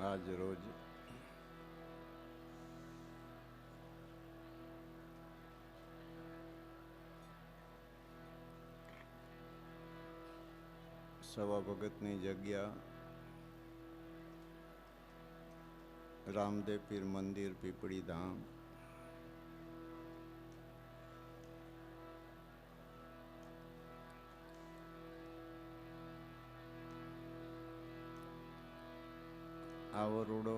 આજ રોજ સવા ભગતની જગ્યા રામદેવ પીર મંદિર પીપળી ધામ આવરોડો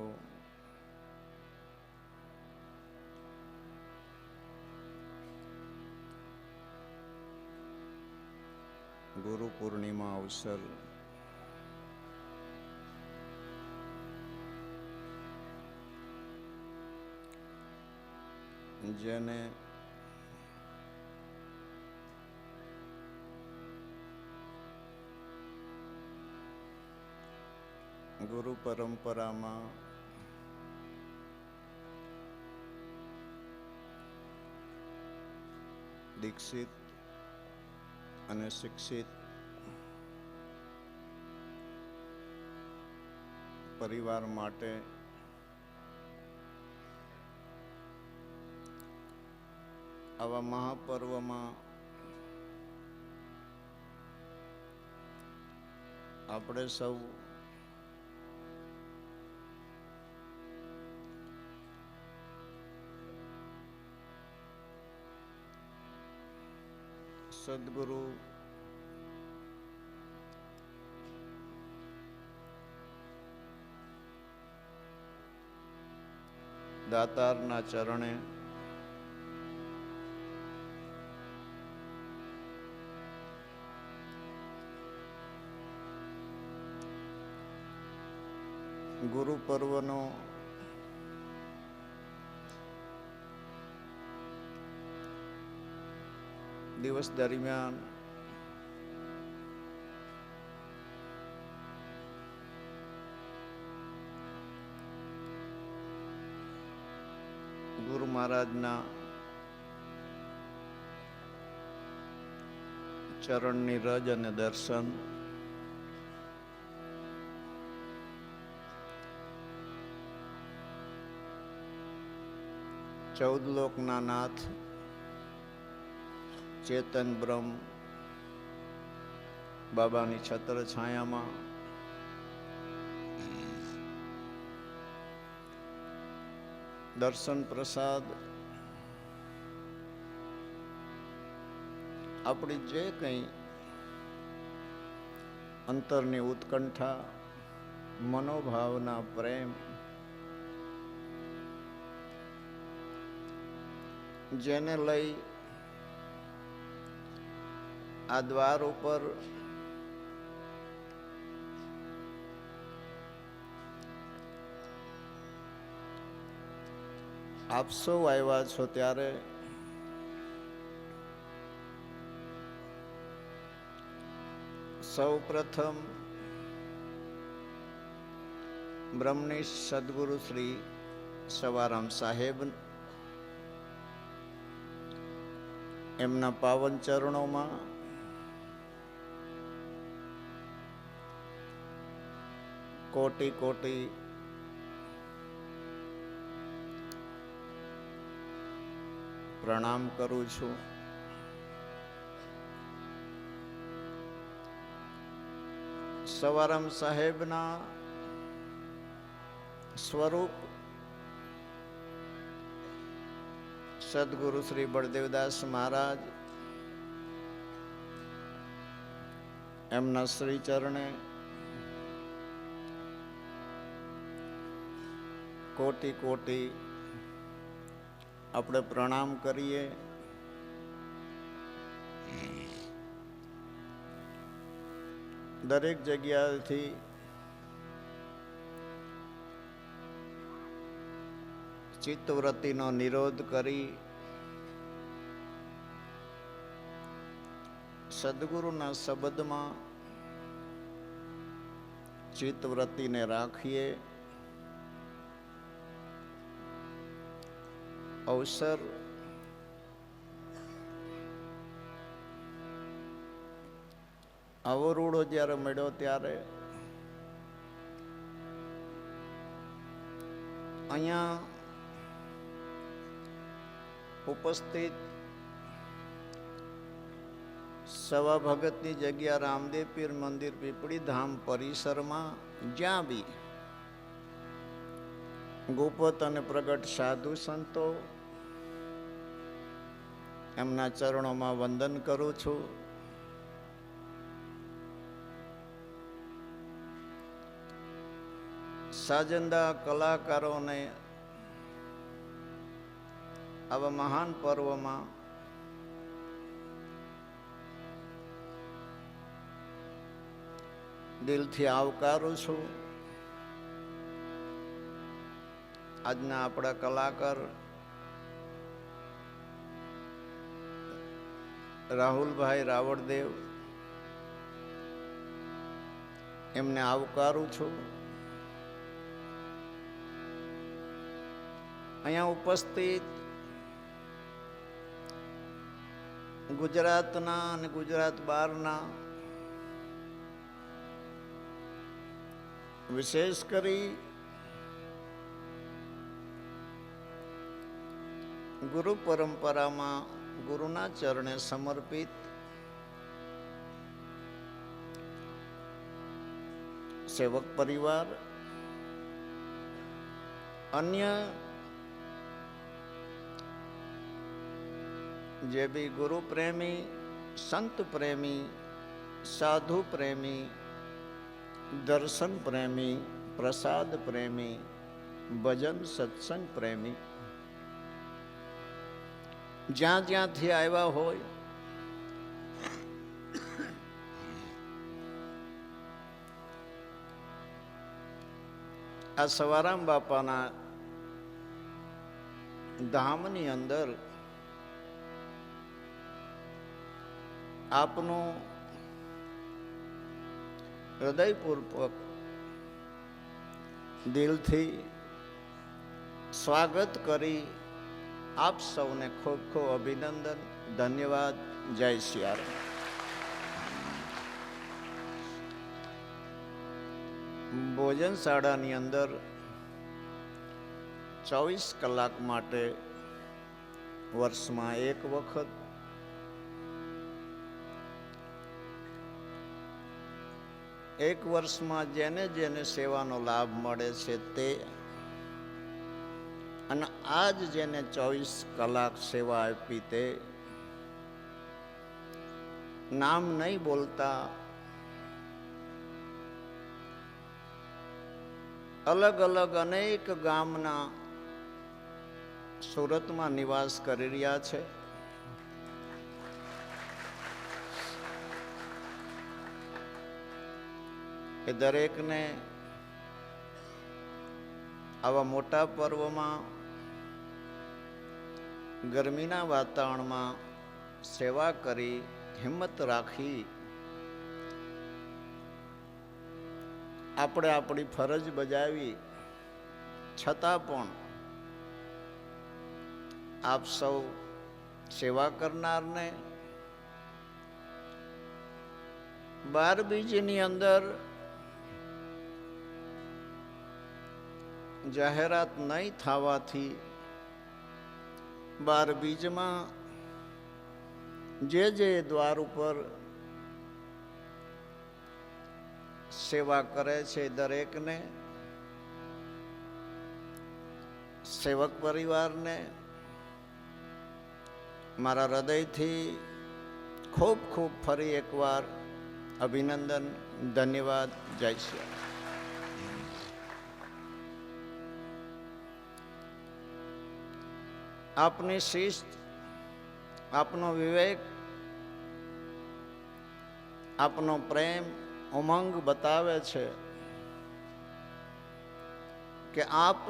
ગુરુ પૂર્ણિમા અવસર જેને ગુરુ પરંપરામાં દીક્ષિત અને શિક્ષિત પરિવાર માટે આવા મહાપર્વમાં આપણે સૌ સદગુરુ દાતારના ચરણે ગુરુ પર્વનો દિવસ દરમિયાન ગુરુ મહારાજના ચરણની રજ અને દર્શન ચૌદ લોકના નાથ ચેતન બ્રહ્મ બાબાની છત્ર છાયામાં દર્શન પ્રસાદ આપણી જે કંઈ અંતરની ઉત્કંઠા મનોભાવના પ્રેમ જેને લઈ આ દ્વાર ઉપર આપ સૌ આવ્યા છો, ત્યારે સૌ પ્રથમ બ્રહ્મનિષ્ઠ સદગુરુ શ્રી સવારામ સાહેબ એમના પાવન ચરણોમાં કોટી કોટી પ્રણામ કરું છું. સવારામ સાહેબના સ્વરૂપ સદગુરુ શ્રી બળદેવદાસ મહારાજ એમના શ્રી ચરણે કોટી કોટી આપણે પ્રણામ કરીએ. દરેક જગ્યાએથી ચિત્તવૃત્તિનો નિરોધ કરી સદગુરુના શબ્દમાં ચિત્તવૃત્તિને રાખીએ. અવસર આવરોડો જ્યારે મળ્યો ત્યારે અહીંયા ઉપસ્થિત સવા ભગતની જગ્યા રામદેવ પીર મંદિર પીપળી ધામ પરિસરમાં જ્યાં બી ગોપત અને પ્રગટ સાધુ સંતો, એમના ચરણોમાં વંદન કરું છું. સાજંદા કલાકારોને આવા મહાન પર્વમાં દિલથી આવકારું છું. આજના આપણા કલાકાર રાહુલભાઈ રાવળદેવ, એમને આવકારું છું. અહીંયા ઉપસ્થિત ગુજરાતના અને ગુજરાત બહારના, વિશેષ કરી ગુરુ પરંપરામાં ગુરુના ચરણે સમર્પિત સેવક પરિવાર, અન્ય જે બી ગુરુ પ્રેમી, સંત પ્રેમી, સાધુ પ્રેમી, દર્શન પ્રેમી, પ્રસાદ પ્રેમી, ભજન સત્સંગ પ્રેમી, જ્યાં જ્યાંથી આવ્યા હોય, આ સવારામ બાપાના ધામની અંદર આપનું હૃદયપૂર્વક દિલથી સ્વાગત કરી આપ સૌને ખૂબ ખૂબ અભિનંદન, ધન્યવાદ. જય સિયારામ. ભોજનશાળાની અંદર 24 કલાક માટે વર્ષમાં એક વખત એક વર્ષમાં જેને જેને સેવાનો લાભ મળે છે તે, અને આજ જેને 24 કલાક સેવા આપી તે, નામ નહીં બોલતા અલગ અલગ અનેક ગામના સુરતમાં નિવાસ કરી રહ્યા છે. એ દરેકને આવા મોટા પર્વમાં ગરમીના વાતાવરણમાં સેવા કરી, હિંમત રાખી આપણે આપણી ફરજ બજાવી, છતાં પણ આપ સૌ સેવા કરનારને 12 બીજની અંદર જાહેરાત નહીં થવાથી 12 બીજમાં જે દ્વાર ઉપર સેવા કરે છે દરેકને, સેવક પરિવારને મારા હૃદયથી ખૂબ ખૂબ ફરી એકવાર અભિનંદન, ધન્યવાદ. જય શ્રી રામ. આપની શિસ્ત, આપનો વિવેક, આપનો પ્રેમ, ઉમંગ બતાવે છે કે આપ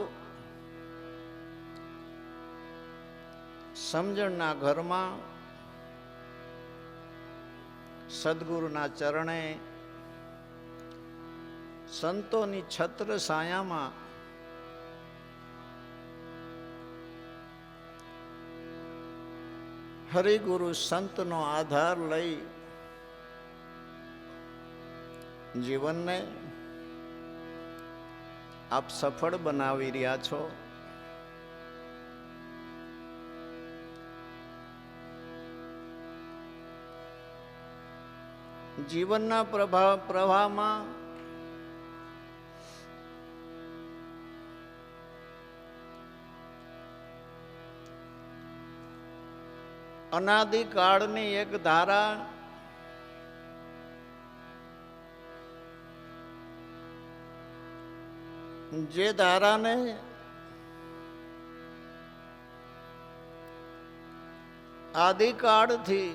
સમજણના ઘરમાં સદગુરુના ચરણે સંતોની છત્ર છાયામાં હરિગુરુ સંતનો આધાર લઈ જીવનને આપ સફળ બનાવી રહ્યા છો. જીવનના પ્રવાહમાં અનાદિકાળની એક ધારા જે ધારાને આદિકાળથી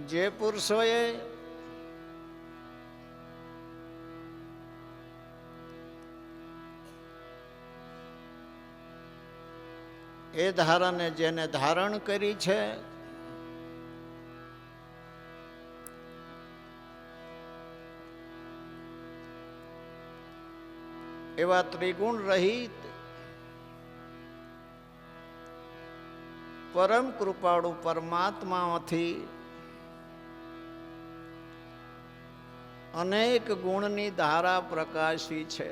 જે પુરુષોએ એ ધારાને જેને ધારણ કરી છે, એવા ત્રિગુણ રહિત પરમ કૃપાળુ પરમાત્મામાંથી અનેક ગુણની ધારા પ્રકાશી છે.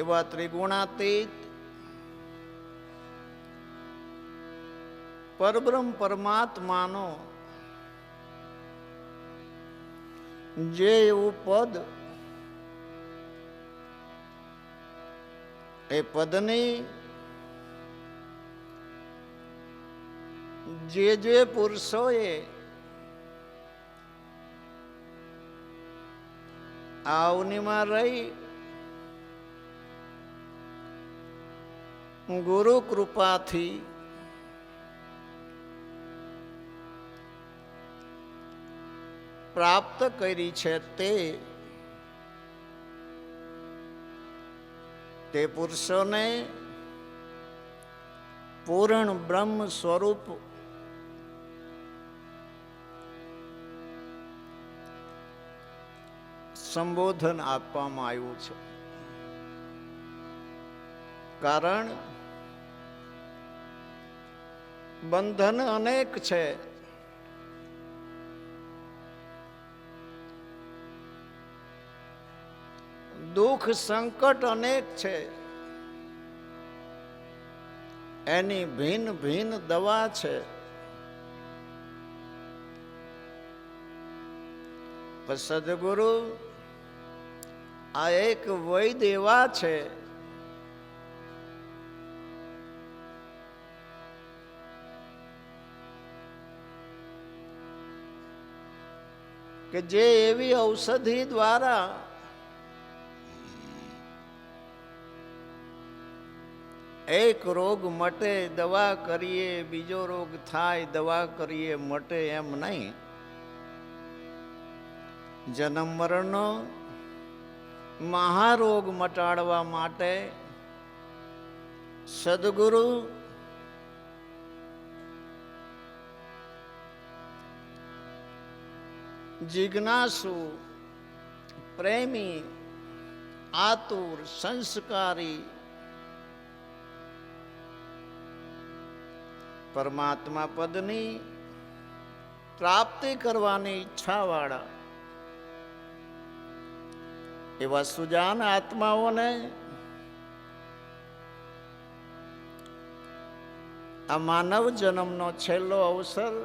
એવા ત્રિગુણાતીત પરબ્રહ્મ પરમાત્માનો જે એવું પદ, એ પદની જે પુરુષોએ આ અવનિમાં રહી ગુરુ કૃપાથી પ્રાપ્ત કરી છે, તે પુરુષોને પૂર્ણ બ્રહ્મ સ્વરૂપ સંબોધન આપવામાં આવ્યું છે. કારણ બંધન અનેક છે, દુઃખ સંકટ અનેક છે, એની ભિન્ન ભિન્ન દવા છે. સદગુરુ આ એક વૈદ્ય એવા છે કે જે એવી ઔષધિ દ્વારા એક રોગ મટે દવા કરીએ, બીજો રોગ થાય દવા કરીએ મટે, એમ નહીં. જન્મ મરણનો મહારોગ મટાડવા માટે સદગુરુ જિજ્ઞાસુ, પ્રેમી, આતુર, સંસ્કારી પરમાત્મા પદની પ્રાપ્તિ કરવાની ઈચ્છાવાળા એવા સુજાન આત્માઓને આ માનવ જન્મનો છેલ્લો અવસર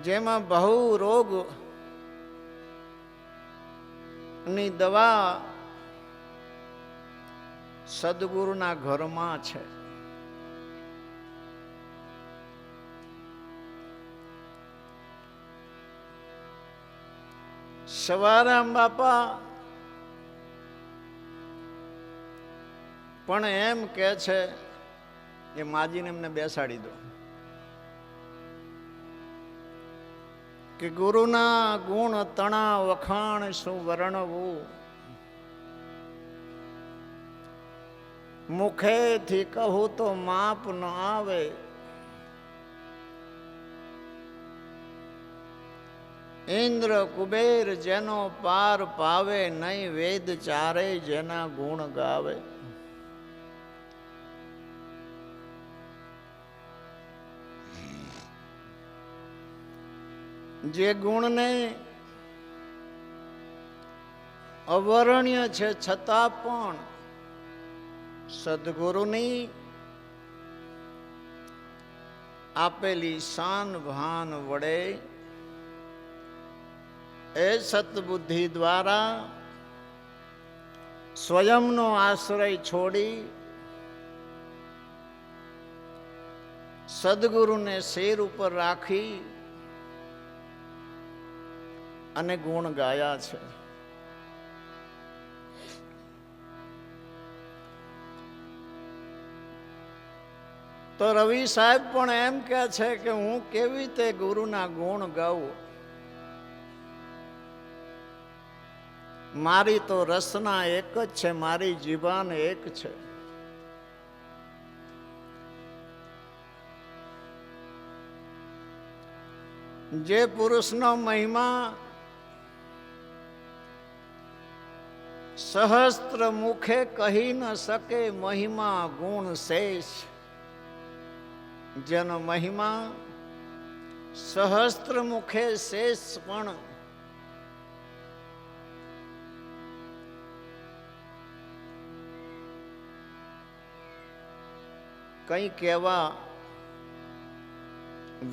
જેમાં બહુ રોગ ની દવા સદગુરુના ઘરમાં છે. સવારામ બાપા પણ એમ કે છે કે માજીને એમને બેસાડી દો કે ગુરુના ગુણ તણા વખાણ શું વર્ણવું, મુખેથી કહું તો માપ ન આવે, ઇન્દ્ર કુબેર જેનો પાર પાવે, નહીં વેદ ચારે જેના ગુણ ગાવે. જે ગુણને અવર્ણ્ય છે છતાં પણ સદગુરુની આપેલી શાન ભાન વડે એ સતબુદ્ધિ દ્વારા સ્વયંનો આશ્રય છોડી સદગુરુને શેર ઉપર રાખી અને ગુણ ગાયા છે. તો રવિ સાહેબ પણ એમ કહે છે કે હું કેવી રીતે ગુરુના ગુણ ગાઉં, મારી તો રસના એક જ છે, મારી જીવાન એક છે. જે પુરુષનો મહિમા સહસ્ત્ર મુખે કહી ન શકે, મહિમા ગુણ શેષ. જેનો મહિમા સહસ્ત્ર મુખે શેષ પણ કંઈ કહેવા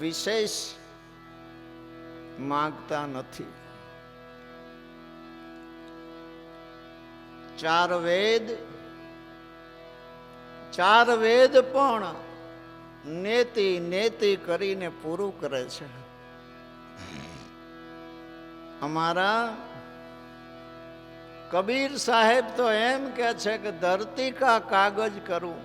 વિશેષ માંગતા નથી. ચાર વેદ પણ નેતિ નેતિ કરીને પૂરું કરે છે. અમારા કબીર સાહેબ તો એમ કે છે કે ધરતી કા કાગજ કરું,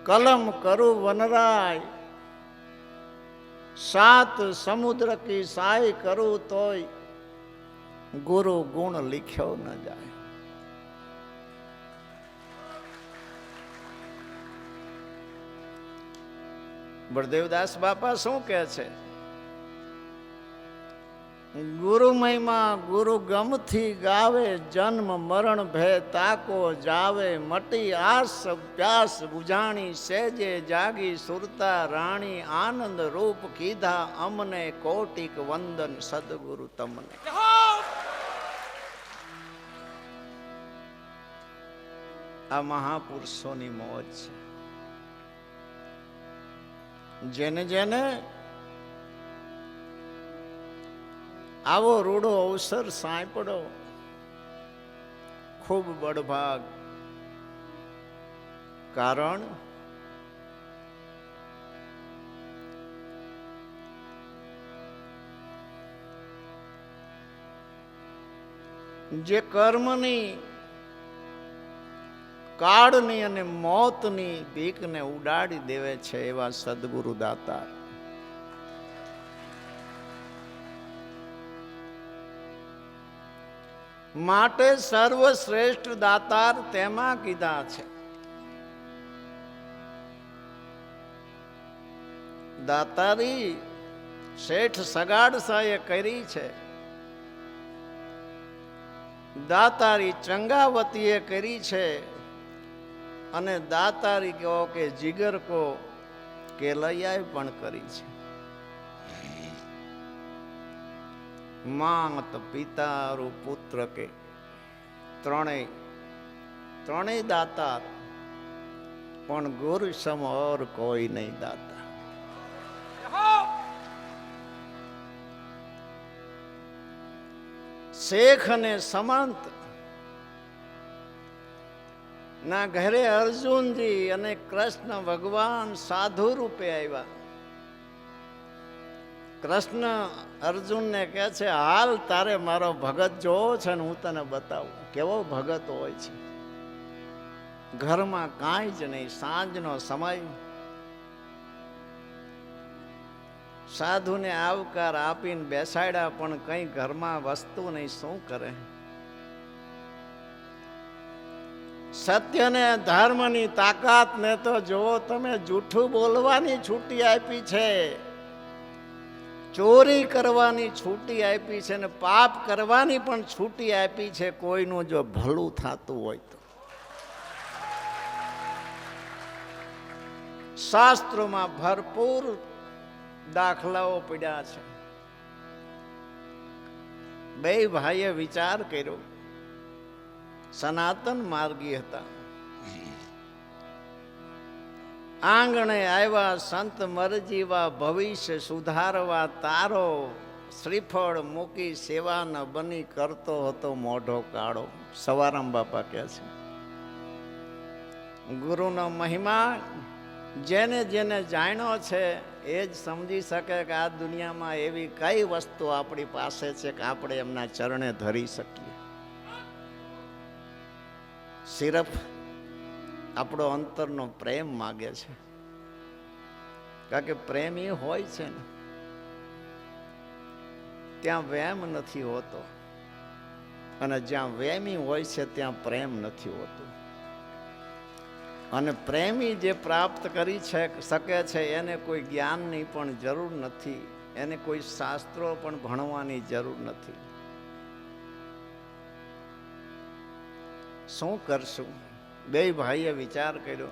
કલમ કરું વનરાય, સાત સમુદ્ર કી સાય કરું તોય ગુરુ ગુણ लिख्यो न जाए. બળદેવદાસ બાપા શું કહે છે? ગુરુ મહિમા ગુરુ ગમથી ગાવે, જન્મ મરણ ભય તાકો જાવે, મટી આસ પ્યાસ બુજાણી, સેજે જાગી સુરતા રાણી, આનંદ રૂપ કીધા અમને, કોટિક વંદન સદગુરુ તમને. આ મહાપુરુષોની મોજ છે. જેને જેને આવો રૂડો અવસર સાંપડો, ખૂબ બળભાગ. કારણ જે કર્મની, કાળની અને મોતની બીકને ઉડાડી દેવે છે એવા સદગુરુ દાતા. માટે સર્વશ્રેષ્ઠ દાતાર તેમાં કીધા છે. દાતારી શેઠ સગાડસાએ કરી છે, દાતારી ચંગાવતીએ કરી છે, અને દાતારી કહો કે જીગર કો કેલૈયાએ પણ કરી છે. માત પિતા પુત્ર કે ત્રણેય દાતાર, પણ ગુરુ સમ ઓર કોઈ નહીં દાતા. શેખ અને સમંત ના ઘરે અર્જુનજી અને કૃષ્ણ ભગવાન સાધુ રૂપે આવ્યા. કૃષ્ણ અર્જુનને કહે છે, હાલ તારે મારો ભગત જોવો છે ને હું તને બતાવું કેવો ભગત હોય છે. ઘરમાં કાંઈ જ નહીં, સાંજનો સમય, સાધુને આવકાર આપીને બેસાડ્યા, પણ કઈ ઘરમાં વસ્તુ નહીં, શું કરે? સત્ય ને ધર્મની તાકાત ને તો જોવો તમે. જૂઠું બોલવાની છૂટી આપી છે, ચોરી કરવાની છૂટી આપી છે, ને પાપ કરવાની પણ છૂટી આપી છે, કોઈનું જો ભલું થતું હોય તો. શાસ્ત્રોમાં ભરપૂર દાખલાઓ પડ્યા છે. બે ભાઈએ વિચાર કર્યો, સનાતન માર્ગી હતા. આંગણે આવ્યા સંત મરજીવા, ભવિષ્ય સુધારવા તારો. શ્રીફળ મૂકી સેવા ન બની, કરતો હતો મોઢો કાળો. સવારામ બાપા કહે છે, ગુરુનો મહિમા જેને જેને જાણ્યો છે એ જ સમજી શકે કે આ દુનિયામાં એવી કઈ વસ્તુ આપણી પાસે છે કે આપણે એમના ચરણે ધરી શકીએ. સિર્ફ આપણો અંતરનો પ્રેમ માગે છે, કારણ કે પ્રેમ એ હોય છે ને ત્યાં વેમ નથી હોતો, અને જ્યાં વેમી હોય છે ત્યાં પ્રેમ નથી હોતો. અને પ્રેમી જે પ્રાપ્ત કરી શકે છે એને કોઈ જ્ઞાનની પણ જરૂર નથી, એને કોઈ શાસ્ત્રો પણ ભણવાની જરૂર નથી. શું કરશું? બે ભાઈએ વિચાર કર્યો,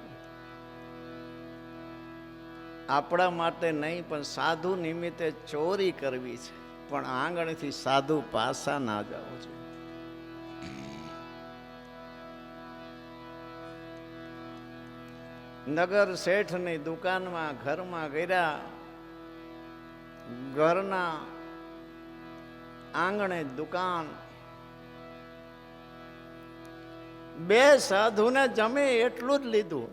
આપણા માટે નહીં પણ સાધુ નિમિત્તે ચોરી કરવી છે, પણ આંગણથી સાધુ પાસા ના જવું જોઈએ. નગર શેઠની દુકાનમાં ઘરમાં ગયા, ઘરના આંગણે દુકાન. બે સાધુને જમે એટલું જ લીધું,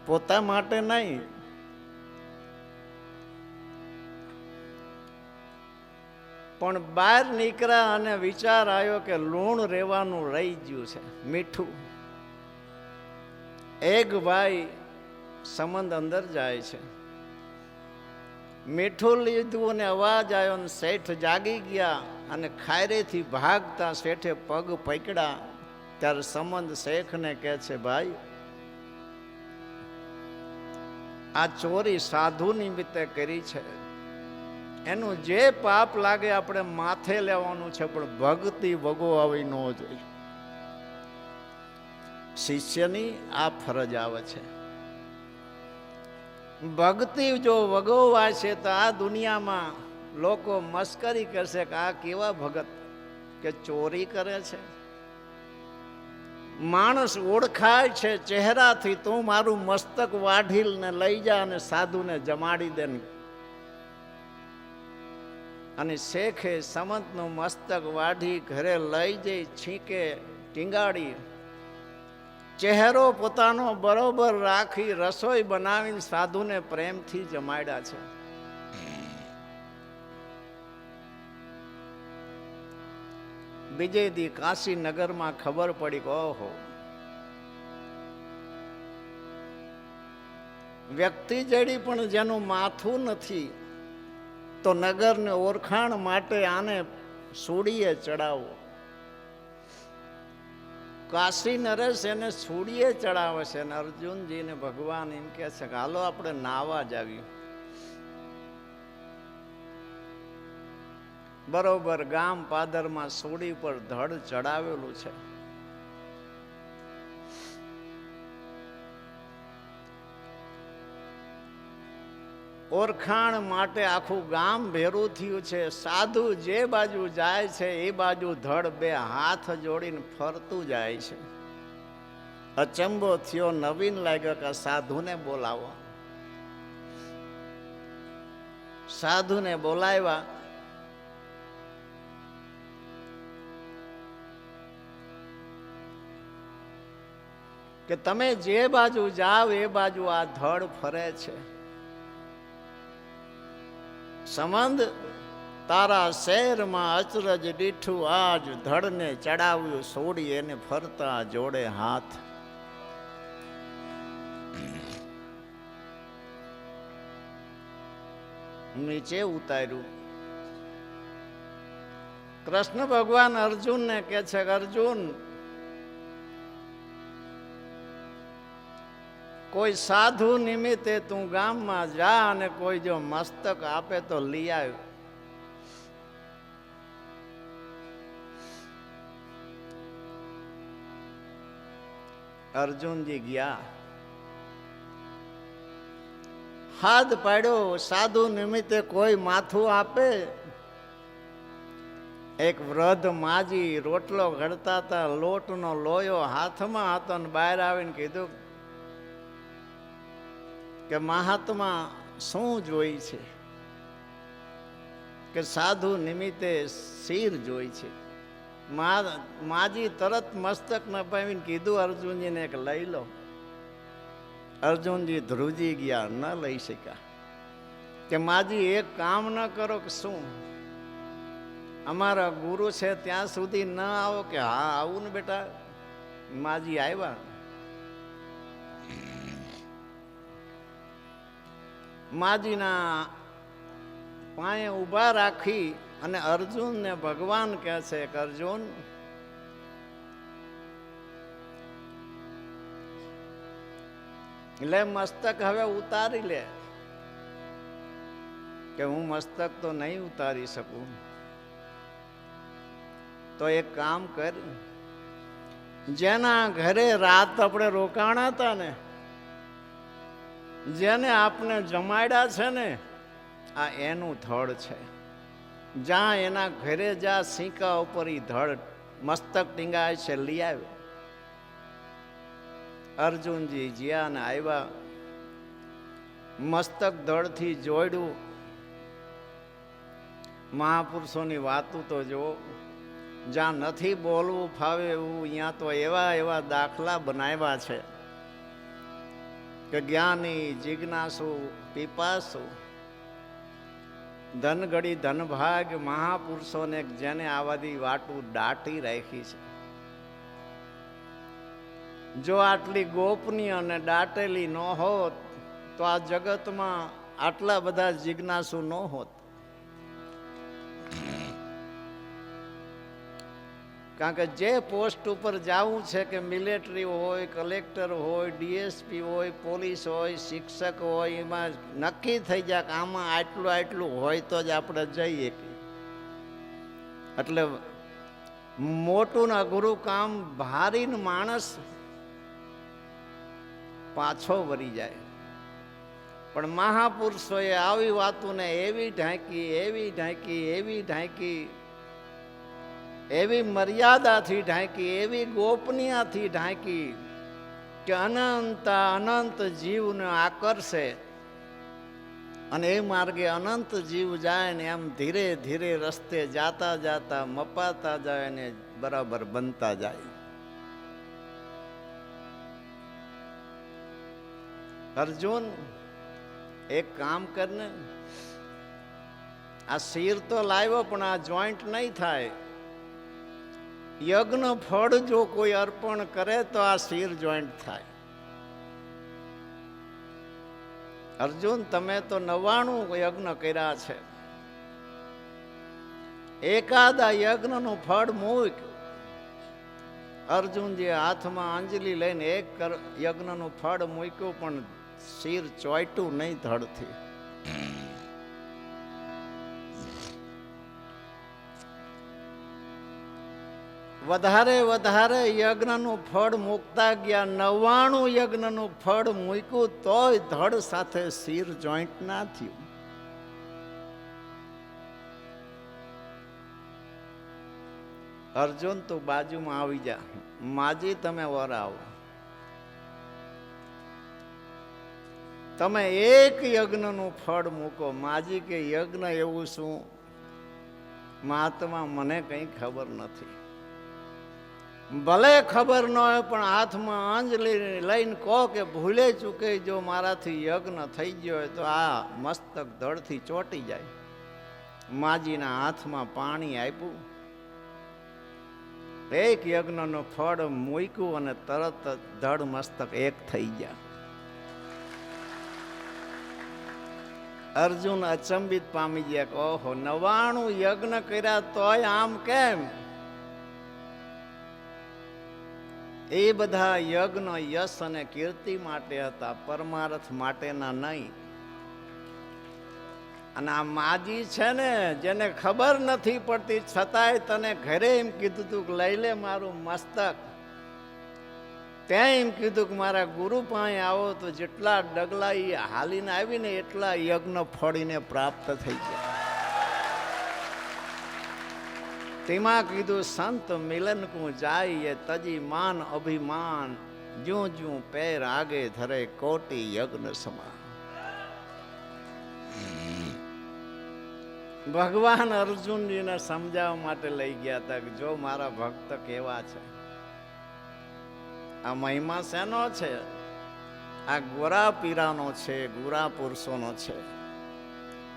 પોતા માટે નહીં. પણ બહાર નીકળ્યા અને વિચાર આવ્યો કે લૂણ રહેવાનું રહી ગયું છે, મીઠું. એક ભાઈ સંબંધ અંદર જાય છે, મીઠું લીધું અને અવાજ આવ્યો ને શેઠ જાગી ગયા અને ખાયરેથી ભાગતા શેઠે પગ પકડ્યા. ત્યારે સંબંધ શેઠને કહે છે, ભાઈ આ ચોરી સાધુ નિમિત્તે કરી છે, એનું જે પાપ લાગે આપણે માથે લેવાનું છે, પણ ભક્તિ વગોવાવી ન જોઈએ. શિષ્યની આ ફરજ આવે છે. ભક્તિ જો વગોવાય છે તો આ દુનિયામાં લોકો મસ્કરી કરશે કે આ કેવા ભગત કે ચોરી કરે છે. માણસ ઓળખાય છે ચહેરાથી. તું મારું મસ્તક વાઢીને લઈ જા અને સાધુને જમાડી દે. અને શેખે સમંતનું મસ્તક વાઢી ઘરે લઈ જઈ છીંકે ટીંગાડી, ચહેરો પોતાનો બરોબર રાખી રસોઈ બનાવીને સાધુને પ્રેમથી જમાડ્યા છે. બીજે દી કાશી નગરમાં ખબર પડી કે ઓહો, વ્યક્તિ જેડી પણ જેનું માથું નથી તો નગરને ઓળખાણ માટે આને સૂડીએ ચડાવો. કાશી નરેશ એને સૂડીએ ચડાવે છે અને અર્જુનજીને ભગવાન એમ કહે છે કે હાલો આપણે નાવા જ આવ્યું. બરોબર ગામ પાદરમાં સૂડી પર ધડ ચડાવેલું છે. ઓળખાણ માટે આખું ગામ ભેરું થયું છે. સાધુ જે બાજુ જાય છે એ બાજુ ધડ બે હાથ જોડીને ફરતું જાય છે. અચંબો થયો, નવીન લાગ્યો કે સાધુને બોલાવો. સાધુને બોલાવ્યા. કે તમે જે બાજુ જાઓ એ બાજુ આ ધડ ફરે છે. સંબંધ તારા શહેરમાં અચરજ દીઠું આજ ધડને ચડાવ્યું છોડી એને ફરતા જોડે હાથ. નીચે ઉતાર્યું. કૃષ્ણ ભગવાન અર્જુનને કહે છે કે અર્જુન, કોઈ સાધુ નિમિત્તે તું ગામમાં જા અને કોઈ જો મસ્તક આપે તો લઈ આવ. અર્જુનજી ગયા. હાથ પાડ્યો, સાધુ નિમિત્તે કોઈ માથું આપે? એક વૃદ્ધ માજી રોટલો ઘડતા હતા, લોટનો લોયો હાથમાં હતો ને બહાર આવીને કીધું કે મહાત્મા શું જોઈ છે? કે સાધુ નિમિત્તે શિર જોઈ છે. માજી તરત મસ્તક નપાવીને કીધું અર્જુનજીને એક લઈ લો. અર્જુનજી ધ્રુજી ગયા, ન લઈ શક્યા. કે માજી એક કામ ન કરો કે શું? અમારા ગુરુ છે ત્યાં સુધી ન આવો? કે હા આવું ને બેટા. માજી આવ્યા. માજીના પાયે ઊભા રાખી અને અર્જુનને ભગવાન કહે છે કે અર્જુન, લે મસ્તક હવે ઉતારી લે. કે હું મસ્તક તો નહીં ઉતારી શકું. તો એક કામ કર, જેના ઘરે રાત આપણે રોકાણા હતા ને, જેને આપણે જમાડ્યા છે ને, આ એનું ધડ છે. જ્યાં એના ઘરે જા, સિંકા ઉપર ઈ ધડ મસ્તક ટીંગાય છે, લઈ આવ્યો. અર્જુનજી જ્યાં ને આવ્યા, મસ્તક ધડથી જોડ્યું. મહાપુરુષોની વાતો તો જો, જ્યાં નથી બોલવું ફાવે એવું, અહીંયા તો એવા એવા દાખલા બનાવ્યા છે કે જ્ઞાની, જિજ્ઞાસુ, પીપાસુ, ધનગડી, ધનભાગ મહાપુરુષોને જેને આવાદી વાતું દાટી રાખી છે. જો આટલી ગોપનીય અને દાટેલી ન હોત તો આ જગતમાં આટલા બધા જિજ્ઞાસુ ન હોત. કારણ કે જે પોસ્ટ ઉપર જવું છે, કે મિલિટરી હોય, કલેક્ટર હોય, ડીએસપી હોય, પોલીસ હોય, શિક્ષક હોય, એમાં નક્કી થઈ જાય કે આમાં આટલું આટલું હોય તો જ આપણે જઈએ. એટલે મોટું ને અઘરું કામ ભારીને માણસ પાછો વળી જાય. પણ મહાપુરુષોએ આવી વાતોને એવી ઢાંકી, એવી ઢાંકી, એવી ઢાંકી, એવી મર્યાદાથી ઢાંકી, એવી ગોપનીયતાથી ઢાંકી કે અનંત અનંત જીવને આકર્ષે અને એ માર્ગે અનંત જીવ જાય ને એમ ધીરે ધીરે રસ્તે જાતા જાતા મપાતા જાય ને બરાબર બનતા જાય. અર્જુન, એક કામ કરને, આ શિર તો લાવ્યો પણ આ જોઈન્ટ નહીં થાય. યજ્ઞ ફળ જો કોઈ અર્પણ કરે તો આ શિર જોઈન્ટ થાય. અર્જુન, તમે તો 99 યજ્ઞ કર્યા છે, એકાદ આ યજ્ઞનું ફળ મૂક. અર્જુનજી હાથમાં અંજલિ લઈને એક યજ્ઞનું ફળ મૂક્યું, પણ શિર ચોંટ્યું નહીં ધડથી. વધારે વધારે યજ્ઞનું ફળ મૂકતા ગયા, 99 યજ્ઞનું ફળ મૂક્યું તોય ધડ સાથે શિર જોઈન્ટ ના થયું. અર્જુન, તું બાજુમાં આવી જા. માજી, તમે વરાવો. તમે એક યજ્ઞનું ફળ મૂકો. માજી કે યજ્ઞ એવું શું? મહાત્મા, મને કંઈ ખબર નથી. ભલે ખબર ન હોય પણ હાથમાં અંજલિ લઈને કહો કે ભૂલે ચૂકે જો મારાથી યજ્ઞ થઈ ગયો હોય તો આ મસ્તક ધડથી ચોંટી જાય. માજીના હાથમાં પાણી આપ્યું, એક યજ્ઞનું ફળ મૂક્યું અને તરત ધડ મસ્તક એક થઈ ગયા. અર્જુન અચંબિત પામી ગયા કે ઓહો, 99 યજ્ઞ કર્યા તોય આમ કેમ? એ બધા યજ્ઞ યશ અને કીર્તિ માટે હતા, પરમાર્થ માટેના નહીં. અને આ માજી છે ને, જેને ખબર નથી પડતી છતાંય તને ઘરે એમ કીધું તું કે લઈ લે મારું મસ્તક, ત્યાં એમ કીધું કે મારા ગુરુ પાસે આવો તો જેટલા ડગલા એ હાલીને આવીને એટલા યજ્ઞ ફળીને પ્રાપ્ત થઈ ગયા. તેમાં કીધું સંત મિલન કુ જાય તજી માન અભિમાન જ્યું જ્યું પેર આગે ધરે કોટી યજ્ઞ સમાન. ભગવાન અર્જુનજીને સમજાવવા માટે લઈ ગયા હતા કે જો મારા ભક્ત કેવા છે. આ મહિમા શેનો છે? આ ગોરા પીરાનો છે, ગોરા પુરુષોનો છે,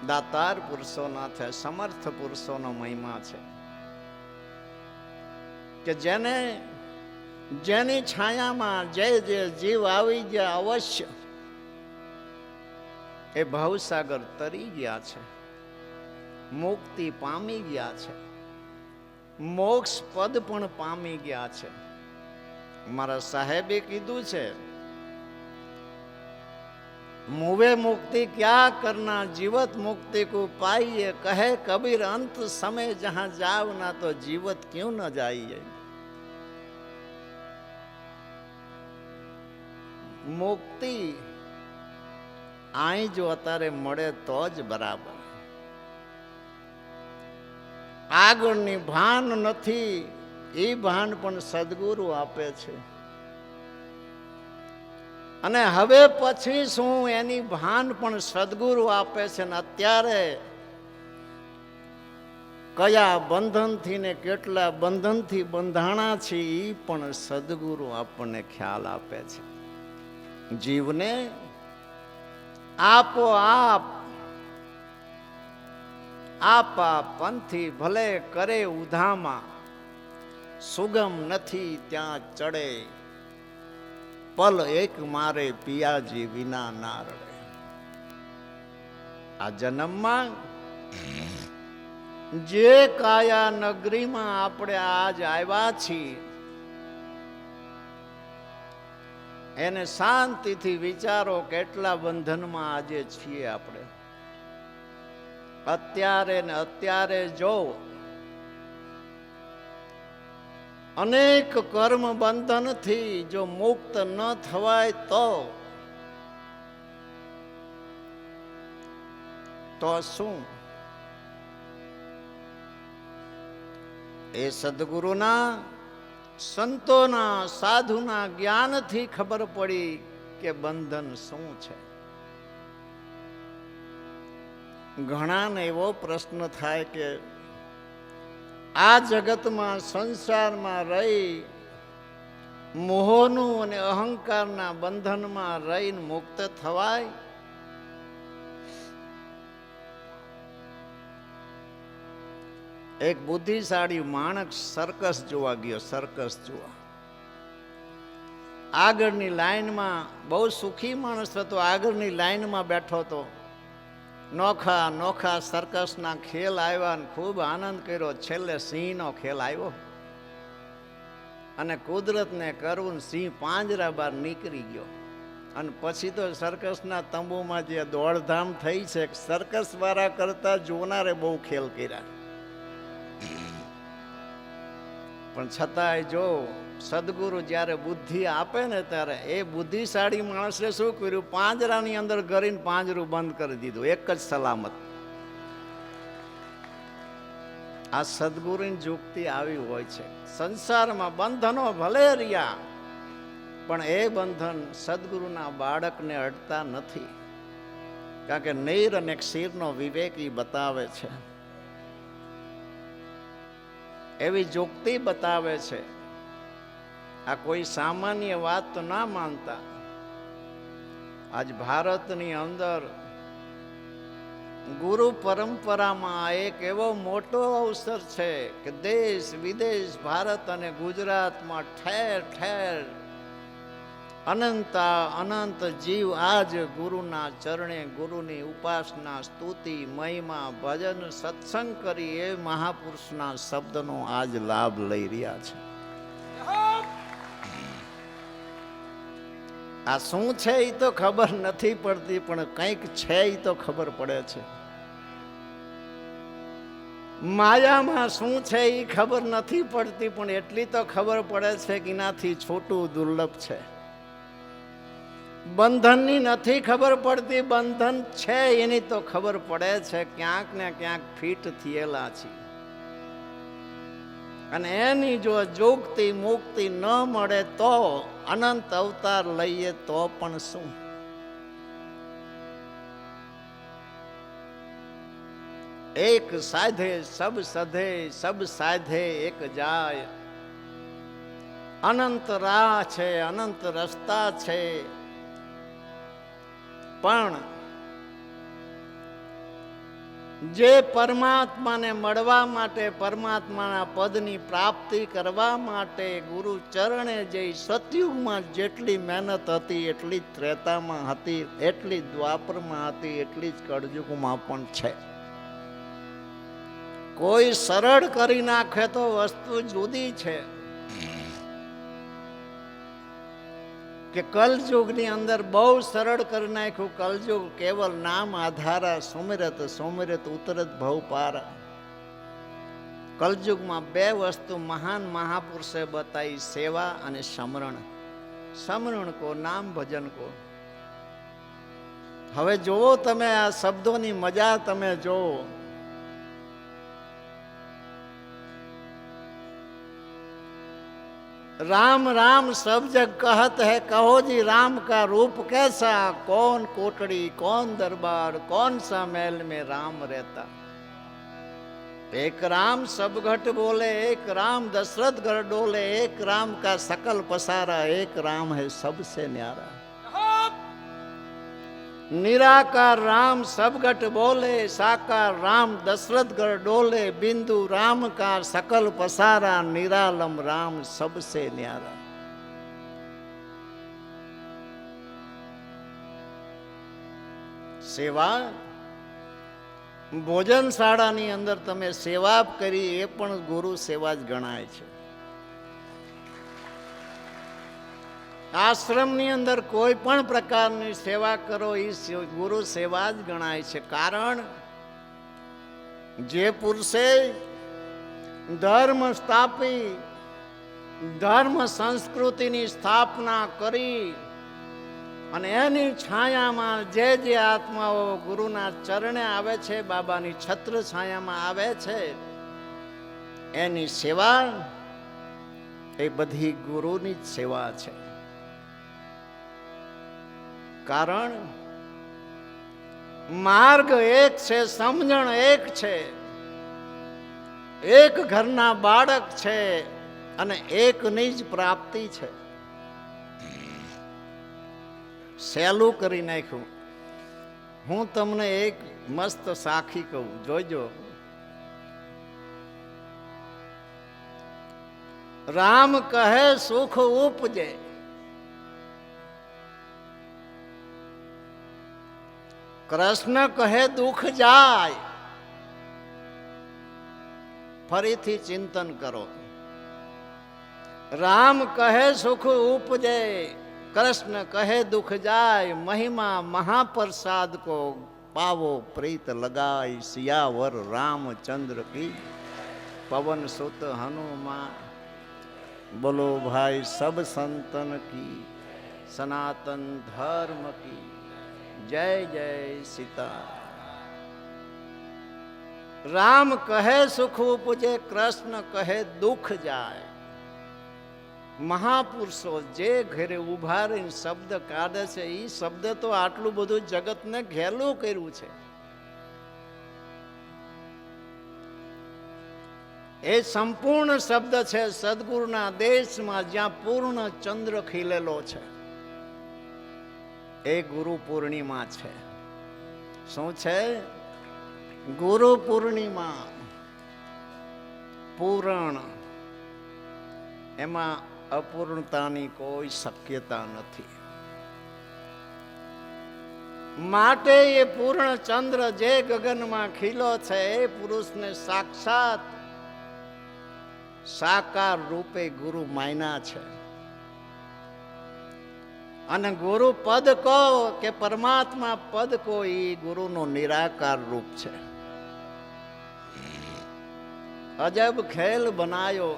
દાતાર પુરુષોનો છે, સમર્થ પુરુષોનો મહિમા છે કે જેની છાયામાં જે જીવ આવી ગયા અવશ્ય એ ભવસાગર તરી ગયા છે, મુક્તિ પામી ગયા છે, મોક્ષ પદ પણ પામી ગયા છે. મારા સાહેબે કીધું છે, મુવે મુક્તિ ક્યાં કરના જીવત મુક્તિ કો પાઈએ, કહે કબીર અંત समय जहां जाव ना तो जीवत क्यों न जाइए. મુક્તિ આઈ જો અત્યારે મળે તો જ બરાબર. આગળની ભાન નથી, એ ભાન પણ સદગુરુ આપે છે. અને હવે પછી શું એની ભાન પણ સદગુરુ આપે છે. ને અત્યારે કયા બંધનથી ને કેટલા બંધનથી બંધાણા છે એ પણ સદગુરુ આપણને ખ્યાલ આપે છે. જીવને આપોઆપ આપા પંથી ભલે કરે ઉધામાં, સુગમ નથી ત્યાં ચડે, પલ એક મારે પિયાજી વિના ના રડે. આ જન્મમાં જે કાયા નગરીમાં આપણે આજ આવ્યા છીએ એને શાંતિથી વિચારો કેટલા બંધનમાં આજે છીએ આપણે. અત્યારે ને અત્યારે જો અનેક કર્મ બંધનથી જો મુક્ત ન થવાય તો શું? એ સદગુરુના સંતોના સાધુના જ્ઞાનથી ખબર પડી કે બંધન શું છે. ઘણાને એવો પ્રશ્ન થાય કે આ જગતમાં સંસારમાં રહી મોહનું અને અહંકારના બંધનમાં રહીને મુક્ત થવાય? એક બુદ્ધિશાળી માણસ સર્કસ જોવા ગયો. સર્કસ જોવા આગળની લાઈનમાં, બહુ સુખી માણસ હતો, આગળની લાઈનમાં બેઠો હતો. નોખા નોખા સર્કસના ખેલ આવ્યા ને ખૂબ આનંદ કર્યો. છેલ્લે સિંહનો ખેલ આવ્યો અને કુદરતને કરવું સિંહ પાંજરા બહાર નીકળી ગયો. અને પછી તો સર્કસના તંબુમાં જે દોડધામ થઈ છે, સર્કસ વાળા કરતા જોનારે બહુ ખેલ કર્યા. પણ છતાંય જો સદગુરુ જ્યારે બુદ્ધિ આપે ને ત્યારે એ બુદ્ધિશાળી માણસે શું કર્યું? પાંજરાની અંદર કરીને પાંજરું બંધ કરી દીધું, એક જ સલામત. આ સદગુરુની યુક્તિ આવી હોય છે. સંસારમાં બંધનો ભલે રહ્યા પણ એ બંધન સદગુરુના બાળકને અડતા નથી. કારણ કે નીર અને ક્ષીરનો વિવેક ઈ બતાવે છે, એવી યુક્તિ બતાવે છે. આ કોઈ સામાન્ય વાત તો ના માનતા. આજ ભારતની અંદર ગુરુ પરંપરામાં એક એવો મોટો અવસર છે કે દેશ વિદેશ, ભારત અને ગુજરાતમાં ઠેર ઠેર અનંત જીવ આજ ગુરુના ચરણે ગુરુની ઉપાસના, સ્તુતિ, મહિમા, ભજન, સત્સંગ કરી એ મહાપુરુષના શબ્દનો આજ લાભ લઈ રહ્યા છે. આ શું છે એ તો ખબર નથી પડતી, પણ કંઈક છે એ તો ખબર પડે છે. માયામાં શું છે એ ખબર નથી પડતી, પણ એટલી તો ખબર પડે છે કે એનાથી છોટું દુર્લભ છે. બંધનની નથી ખબર પડતી, બંધન છે એની તો ખબર પડે છે, ક્યાંક ને ક્યાંક ફિટ થયેલા છે. અને એની જો જોગતી મુક્તિ ન મળે તો અનંત અવતાર લઈએ તો પણ શું. એક સાધે સબ સધે, સબ સાધે એક જાય. અનંત રાહ છે, અનંત રસ્તા છે, પણ જે પરમાત્માને મળવા માટે, પરમાત્માના પદની પ્રાપ્તિ કરવા માટે ગુરુ ચરણે જઈ સતયુગમાં જેટલી મહેનત હતી એટલી જ ત્રેતામાં હતી, એટલી જ દ્વાપરમાં હતી, એટલી જ કળયુગમાં પણ છે. કોઈ સરળ કરી નાખે તો વસ્તુ જુદી છે, કે કલયુગની અંદર બહુ સરળ કરી નાખ્યું. કલયુગ કેવલ નામ આધારા, સુમિરત સુમિરત ઉતરત ભવ પારા. કલયુગમાં બે વસ્તુ મહાન મહાપુરુષે બતાવી, સેવા અને સમરણ. સમરણ કો, નામ ભજન કો. હવે જોવો તમે આ શબ્દોની મજા, તમે જોવો. राम राम सब जग कहत है, कहो जी राम का रूप कैसा, कौन कोटड़ी कौन दरबार, कौन सा महल में राम रहता. एक राम सब घट बोले, एक राम दशरथ घर डोले, एक राम का सकल पसारा, एक राम है सबसे न्यारा. निराकार राम सब घट बोले, साकार राम दशरथ घर डोले, बिंदु राम का सकल पसारा, निरालम राम सबसे न्यारा. સેવા ભોજનશાળાની અંદર તમે સેવા કરી એ પણ ગુરુ સેવા જ ગણાય છે. આશ્રમની અંદર કોઈ પણ પ્રકારની સેવા કરો એ ગુરુ સેવા જ ગણાય છે. કારણ જે પુરુષે ધર્મ સ્થાપી, ધર્મ સંસ્કૃતિની સ્થાપના કરી અને એની છાયામાં જે જે આત્માઓ ગુરુના ચરણે આવે છે, બાબાની છત્ર છાયામાં આવે છે, એની સેવા એ બધી ગુરુની જ સેવા છે. કારણ માર્ગ એક છે, સમજણ એક છે, એક ઘરના બાળક છે અને એકની જ પ્રાપ્તિ છે. સહેલું કરી નાખ્યું. હું તમને એક મસ્ત સાખી કહું, જોજો. રામ કહે સુખ ઉપજે, કૃષ્ણ કહે દુઃખ જાય. ફરીથી ચિંતન કરો. રામ કહે સુખ ઉપજે, कृष्ण कहे दुख जाय, महिमा महाप्रसाद को पावो प्रीत लगाई. सियावर रामचंद्र की, पवन सुत हनुमान. बोलो भाई सब संतन की, सनातन धर्म की जय जय सीता. राम कहे सुख उपजे, कृष्ण कहे दुख जाय. મહાપુરુષો જે ઘરે ઉભા રહીને શબ્દ કાઢે છે, એ શબ્દ તો આટલું બધું જગતને ઘેલું કર્યું છે. એ સંપૂર્ણ શબ્દ છે સદગુરુના દેશમાં, જ્યાં પૂર્ણ ચંદ્ર ખીલેલો છે. એ ગુરુ પૂર્ણિમા છે. શું છે? ગુરુ પૂર્ણિમા. પૂર્ણ, એમાં અપૂર્ણતાની કોઈ શક્યતા નથી. માટે એ પૂર્ણ ચંદ્ર જે ગગનમાં ખીલો છે, એ પુરુષને સાક્ષાત સાકાર રૂપે ગુરુ માન્યા છે. અને ગુરુ પદ કો કે પરમાત્મા પદ કો, એ ગુરુનો નિરાકાર રૂપ છે. અજબ ખેલ બનાયો,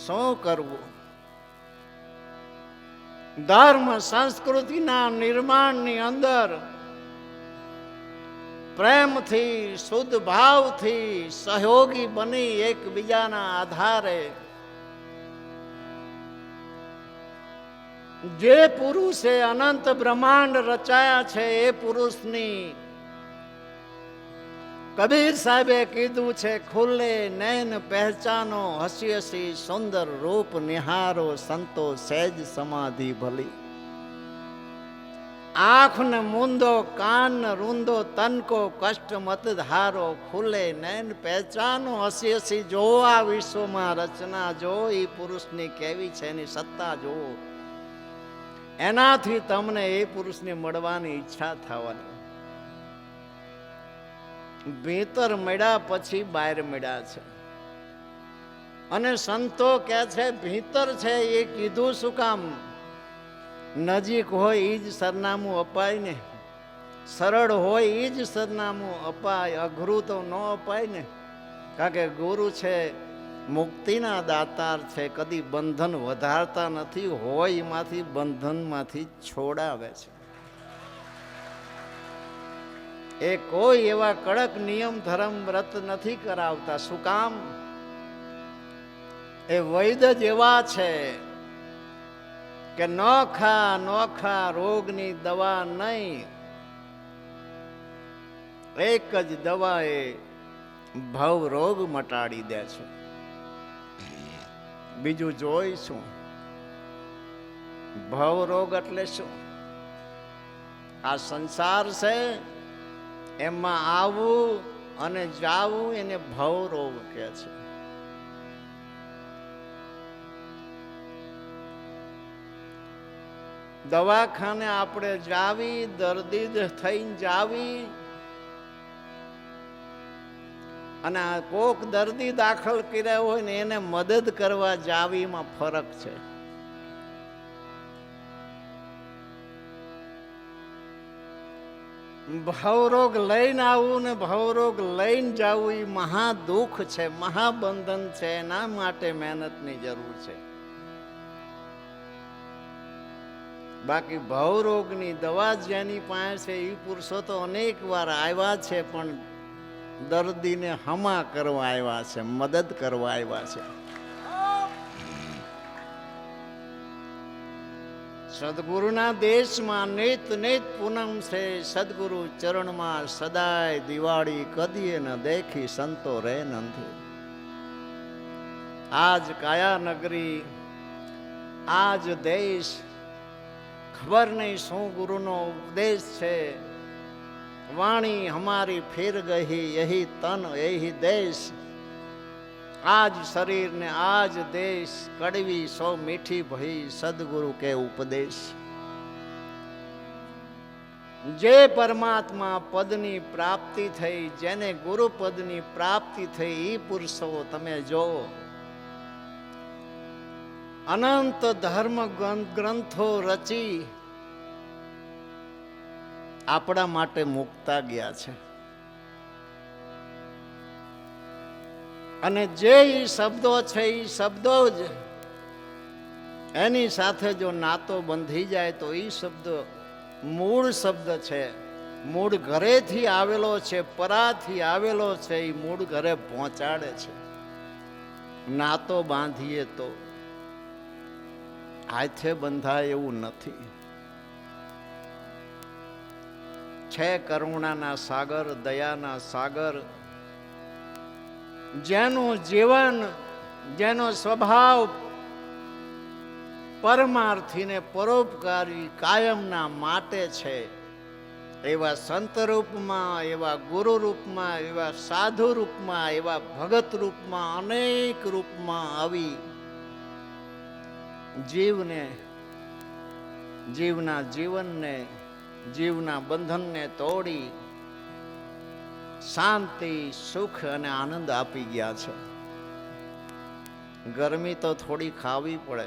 શું કરવું? ધર્મ સંસ્કૃતિના નિર્માણની અંદર પ્રેમથી, શુદ્ધ ભાવથી સહયોગી બની એકબીજાના આધારે જે પુરુષે અનંત બ્રહ્માંડ રચાયા છે એ પુરુષની કબીર સાહેબે કીધું છે, ખુલ્લે નૈન પહેચાનો, હસી હસી સુંદર રૂપ નિહારો, સંતો સહેજ સમાધિ ભલી. આંખ ને મૂંદો, કાન ને રૂંદો, તન કો કષ્ટ મત ધારો, ખુલ્લે નૈન પહેચાનો, હસી હસી જો આ વિશ્વમાં રચના જો, એ પુરુષની કેવી છે એની સત્તા જો, એનાથી તમને એ પુરુષને મળવાની ઈચ્છા થવાની. ભીતર મળ્યા પછી બહાર મળ્યા છે. અને સંતો કે છે ભીતર છે એ કીધું શું કામ? નજીક હોય એ જ સરનામું અપાય ને, સરળ હોય એ જ સરનામું અપાય, અઘરું તો ન અપાય ને. કારણ કે ગુરુ છે મુક્તિના દાતાર છે, કદી બંધન વધારતા નથી, હોય એમાંથી બંધનમાંથી છોડાવે છે. એ કોઈ એવા કડક નિયમ ધર્મ વ્રત નથી કરાવતા. શું કામ? એ વૈદ્ય જ એવા છે કે નોખા રોગની દવા નહીં, એક જ દવા એ ભવ રોગ મટાડી દે છે. બીજું જોઈશું. ભવ રોગ એટલે શું? આ સંસાર છે એમાં આવવું અને જાવું એને ભવ રોગ કહે છે. દવાખાને આપણે જાવી, દર્દી થઈને જાવી, અને કોક દર્દી દાખલ કર્યા હોય ને એને મદદ કરવા જાવીમાં ફરક છે. ભવરોગ લઈને આવવું ને ભવરોગ લઈને જવું એ મહા દુઃખ છે, મહાબંધન છે. એના માટે મહેનતની જરૂર છે. બાકી ભવરોગની દવા જેની પાસે છે એ પુરુષો તો અનેક વાર આવ્યા છે, પણ દર્દીને હમા કરવા આવ્યા છે, મદદ કરવા આવ્યા છે. સદગુરુના દેશમાં નિત નિત પૂનમ છે, સદગુરુ ચરણમાં સદાય દિવાળી, કદીએ ન દેખી સંતો રે નથી. આજ કાયા નગરી, આજ દેશ, ખબર નહીં શું ગુરુનો ઉપદેશ છે. વાણી હમારી ફિર ગઈ, યહી તન યહી દેશ, આજ શરીર ને આજ દેશ, કડવી સો મીઠી ભઈ સદગુરુ કે ઉપદેશ. જે પરમાત્મા પદની પ્રાપ્તિ થઈ, જેને ગુરુ પદની પ્રાપ્તિ થઈ, એ પુરુષો તમે જો અનંત ધર્મ ગ્રંથો રચી આપણા માટે મુકતા ગયા છે. અને જે શબ્દો છે એ શબ્દો જ એની સાથે જો નાતો બંધી જાય તો એ શબ્દ મૂળ શબ્દ છે, મૂળ ઘરેથી આવેલો છે, પરાથી આવેલો છે, એ મૂળ ઘરે પહોંચાડે છે. નાતો બાંધીએ તો હાથે બંધાય એવું નથી. છે કરુણાના સાગર, દયાના સાગર, જેનું જીવન, જેનો સ્વભાવ પરમાર્થી ને પરોપકારી કાયમના માટે છે, એવા સંત રૂપમાં, એવા ગુરુ રૂપમાં, એવા સાધુ રૂપમાં, એવા ભગત રૂપમાં, અનેક રૂપમાં આવી જીવને, જીવના જીવનને, જીવના બંધનને તોડી શાંતિ, સુખ અને આનંદ આપી ગયા છે. ગરમી તો થોડી ખાવી પડે.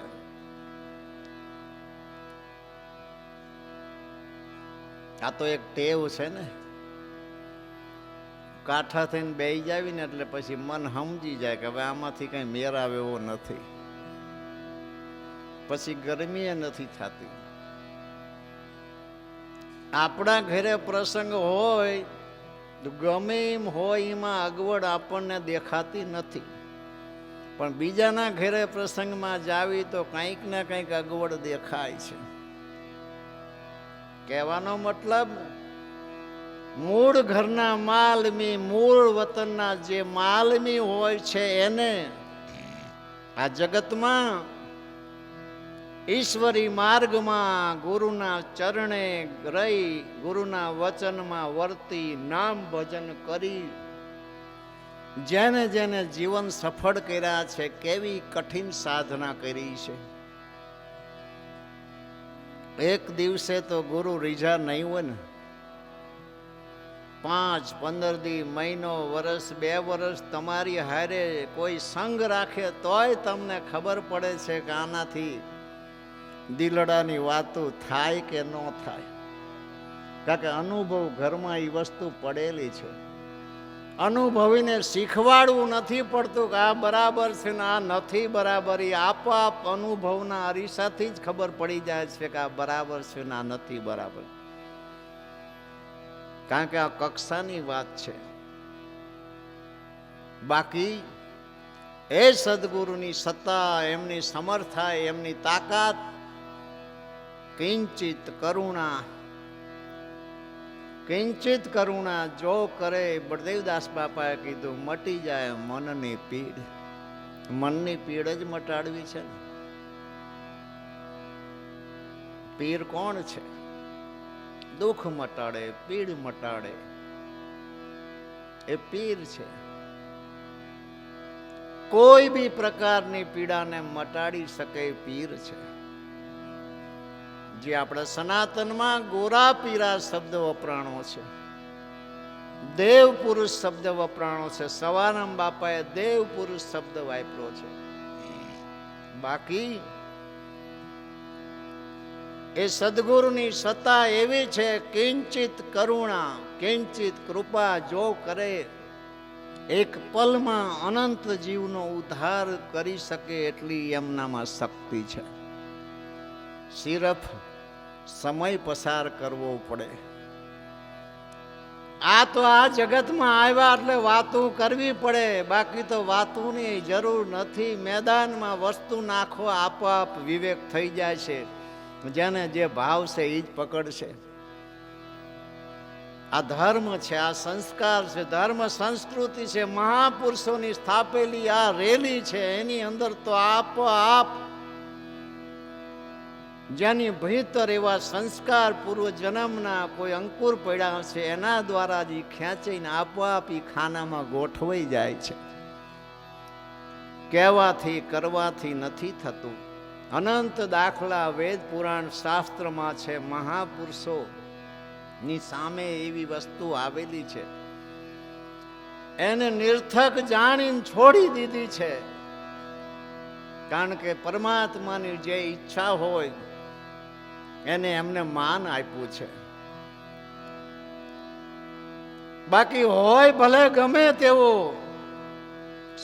આ તો એક ટેવ છે ને. કાઠા થઈને બેસી જાવી ને એટલે પછી મન સમજી જાય કે હવે આમાંથી કઈ મેર આવે એવો નથી, પછી ગરમી નથી થતી. આપણા ઘરે પ્રસંગ હોય ગમે એમ હોય એમાં અગવડ આપણને દેખાતી નથી, પણ બીજાના ઘરે પ્રસંગમાં જાવી તો કંઈક ને કંઈક અગવડ દેખાય છે. કહેવાનો મતલબ મૂળ ઘરના માલમી, મૂળ વતનના જે માલમી હોય છે એને આ જગતમાં ઈશ્વરી માર્ગમાં ગુરુના ચરણે રહી, ગુરુના વચનમાં વર્તી, નામ ભજન કરી જેને જેને જીવન સફળ કર્યા છે, કેવી કઠિન સાધના કરી છે. એક દિવસે તો ગુરુ રીઝા નહીં હોય ને, 5-15 દી, મહિનો, વર્ષ, 2 વર્ષ તમારી હારે કોઈ સંગ રાખે તોય તમને ખબર પડે છે કે આનાથી દિલડાની વાતો થાય કે ન થાય. કારણ કે અનુભવ ઘરમાં એ વસ્તુ પડેલી છે. અનુભવીને શીખવાડવું નથી પડતું કે આ બરાબર છે ને આ નથી બરાબર. એ આપોઆપ અનુભવના અરીસાથી જ ખબર પડી જાય છે કે આ બરાબર છે ને આ નથી બરાબર. કારણ કે આ કક્ષાની વાત છે. બાકી એ સદગુરુની સત્તા, એમની સમર્થા, એમની તાકાત, કિંચિત કરુણા, કિંચિત કરુણા જો કરે. બળદેવદાસ બાપાએ કીધું મટી જાય મનની પીડ. મનની પીડ જ મટાડવી છે ને. પીર કોણ છે? દુઃખ મટાડે, પીડ મટાડે એ પીર છે. કોઈ બી પ્રકારની પીડાને મટાડી શકે પીર છે. જે આપણે સનાતનમાં ગોરા પીરા શબ્દ વપરાણો છે, દેવ પુરુષ શબ્દ વપરાણો છે. સવાનંદ બાપાએ દેવ પુરુષ શબ્દ વાપર્યો છે. બાકી એ સદગુરુની સત્તા એવી છે, કિંચિત કરુણા, કિંચિત કૃપા જો કરે, એક પલમાં અનંત જીવનો ઉદ્ધાર કરી શકે એટલી એમનામાં શક્તિ છે. સિર્ફ સમય પસાર કરવો પડે. આ તો આ જગતમાં આવ્યા એટલે વાતો કરવી પડે, બાકી તો વાતોની જરૂર નથી. મેદાનમાં વસ્તુ નાખો, આપોઆપ વિવેક થઈ જાય છે. જેને જે ભાવ છે એ જ પકડશે. આ ધર્મ છે, આ સંસ્કાર છે, ધર્મ સંસ્કૃતિ છે, મહાપુરુષોની સ્થાપેલી આ રેલી છે. એની અંદર તો આપોઆપ જેની ભીતર એવા સંસ્કાર પૂર્વ જન્મના કોઈ અંકુર પડ્યા છે, એના દ્વારા જ ખેંચીને આપોઆપ એ ખાનામાં ગોઠવાઈ જાય છે. કહેવાથી કરવાથી નથી થતું. અનંત દાખલા વેદ પુરાણ શાસ્ત્રમાં છે. મહાપુરુષો ની સામે એવી વસ્તુ આવેલી છે, એને નિર્થક જાણીને છોડી દીધી છે. કારણ કે પરમાત્માની જે ઈચ્છા હોય એને એમને માન આપ્યું છે. બાકી હોય ભલે ગમે તેવો,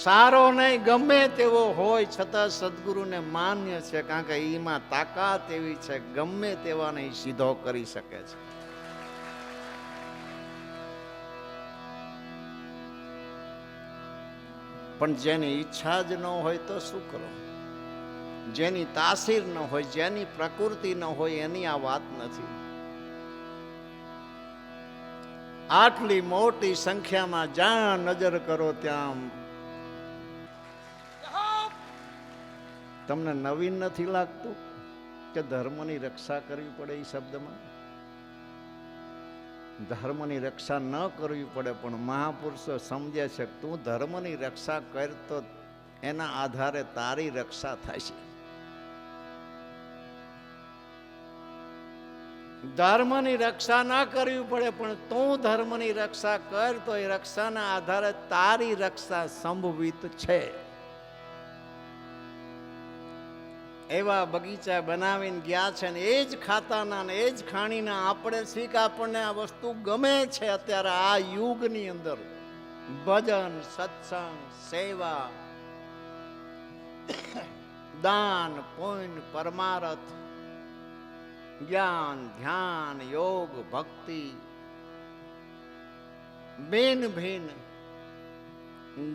સારો નહીં ગમે તેવો હોય, છતાં સદગુરુને માન્ય છે. કારણ કે એમાં તાકાત એવી છે, ગમે તેવાને સીધો કરી શકે છે. પણ જેની ઈચ્છા જ ન હોય તો શું કરો? જેની તાસીર ન હોય, જેની પ્રકૃતિ ન હોય, એની આ વાત નથી. આટલી મોટી સંખ્યામાં જ્યાં નજર કરો ત્યાં તમને નવીન નથી લાગતું કે ધર્મની રક્ષા કરવી પડે? એ શબ્દમાં ધર્મની રક્ષા ન કરવી પડે, પણ મહાપુરુષો સમજે છે કે તું ધર્મની રક્ષા કર તો એના આધારે તારી રક્ષા થશે. ધર્મની રક્ષા ના કરવી પડે, પણ તું ધર્મની રક્ષા કર તો એ રક્ષાના આધારે તારી રક્ષા સંભવિત છે. એવા બગીચા બનાવીને ગયા છે ને એ જ ખાતાના ને એ જ ખાણીના આપણે શીખ. આપણને આ વસ્તુ ગમે છે અત્યારે આ યુગની અંદર. ભજન, સત્સંગ, સેવા, દાન, પુણ્ય, પરમારથ, જ્ઞાન, ધ્યાન, યોગ, ભક્તિ, ભિન્ન ભિન્ન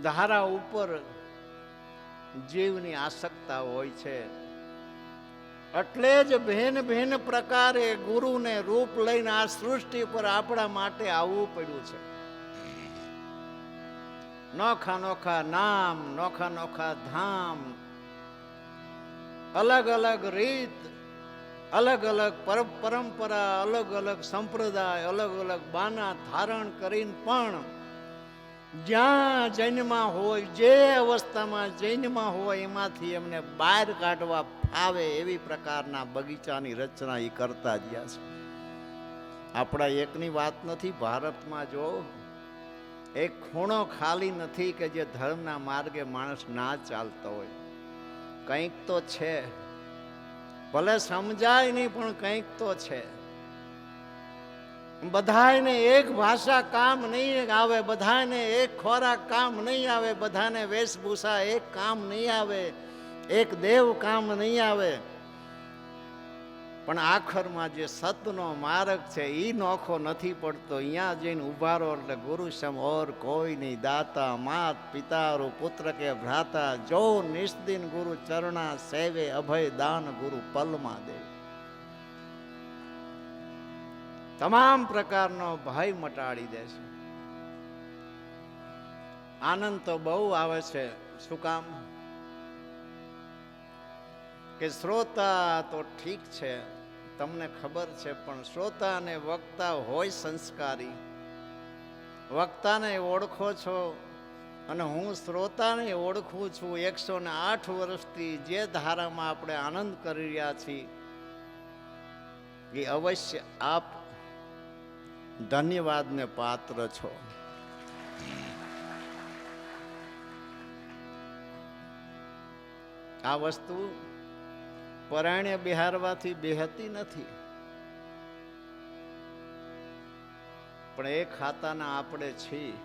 ધારા ઉપર જીવની આસક્તા હોય છે. એટલે જ ભિન્ન ભિન્ન પ્રકારે ગુરુને રૂપ લઈને આ સૃષ્ટિ પર આપણા માટે આવવું પડ્યું છે. નોખા નોખા નામ, નોખા નોખા ધામ, અલગ અલગ રીત, અલગ અલગ પરંપરા, અલગ અલગ સંપ્રદાય, અલગ અલગ બાના ધારણ કરીને પણ જ્યાં જન્મમાં હોય, જે અવસ્થામાં જન્મમાં હોય એમાંથી એમને બહાર કાઢવા ફાવે એવી પ્રકારના બગીચાની રચના એ કરતા ગયા છે. આપણા એકની વાત નથી. ભારતમાં જો એક ખૂણો ખાલી નથી કે જે ધર્મના માર્ગે માણસ ના ચાલતો હોય. કંઈક તો છે, ભલે સમજાય નહીં પણ કંઈક તો છે. બધાને એક ભાષા કામ નહીં આવે, બધાને એક ખોરાક કામ નહીં આવે, બધાને વેશભૂષા એક કામ નહીં આવે, એક દેવ કામ નહીં આવે, પણ આખરમાં જે સતનો માર્ગ છે એ નોખો નથી પડતો. અહીંયા જઈને ઉભા રહો એટલે ગુરુ સમ ઓર કોઈ નહીં, દાતા માત પિતારો પુત્ર કે ભ્રાતા, જો નિષ્દિન ગુરુ ચરણા સેવે, અભય દાન ગુરુ પલમાં દે. તમામ પ્રકારનો ભય મટાડી દે છે. આનંદ તો બહુ આવે છે. શું કામ? કે શ્રોતા તો ઠીક છે, તમને ખબર છે, પણ શ્રોતા અને વક્તા હોય સંસ્કારી. વક્તાને ઓળખો છો અને હું શ્રોતાને ઓળખું છું. 108 વર્ષથી જે ધારામાં આપણે આનંદ કરી રહ્યા છીએ એ અવશ્ય આપ ધન્યવાદને પાત્ર છો. આ વસ્તુ પરાયણે બિહારવાથી બેહતી નથી, પણ એ ખાતાના આપણે છીએ.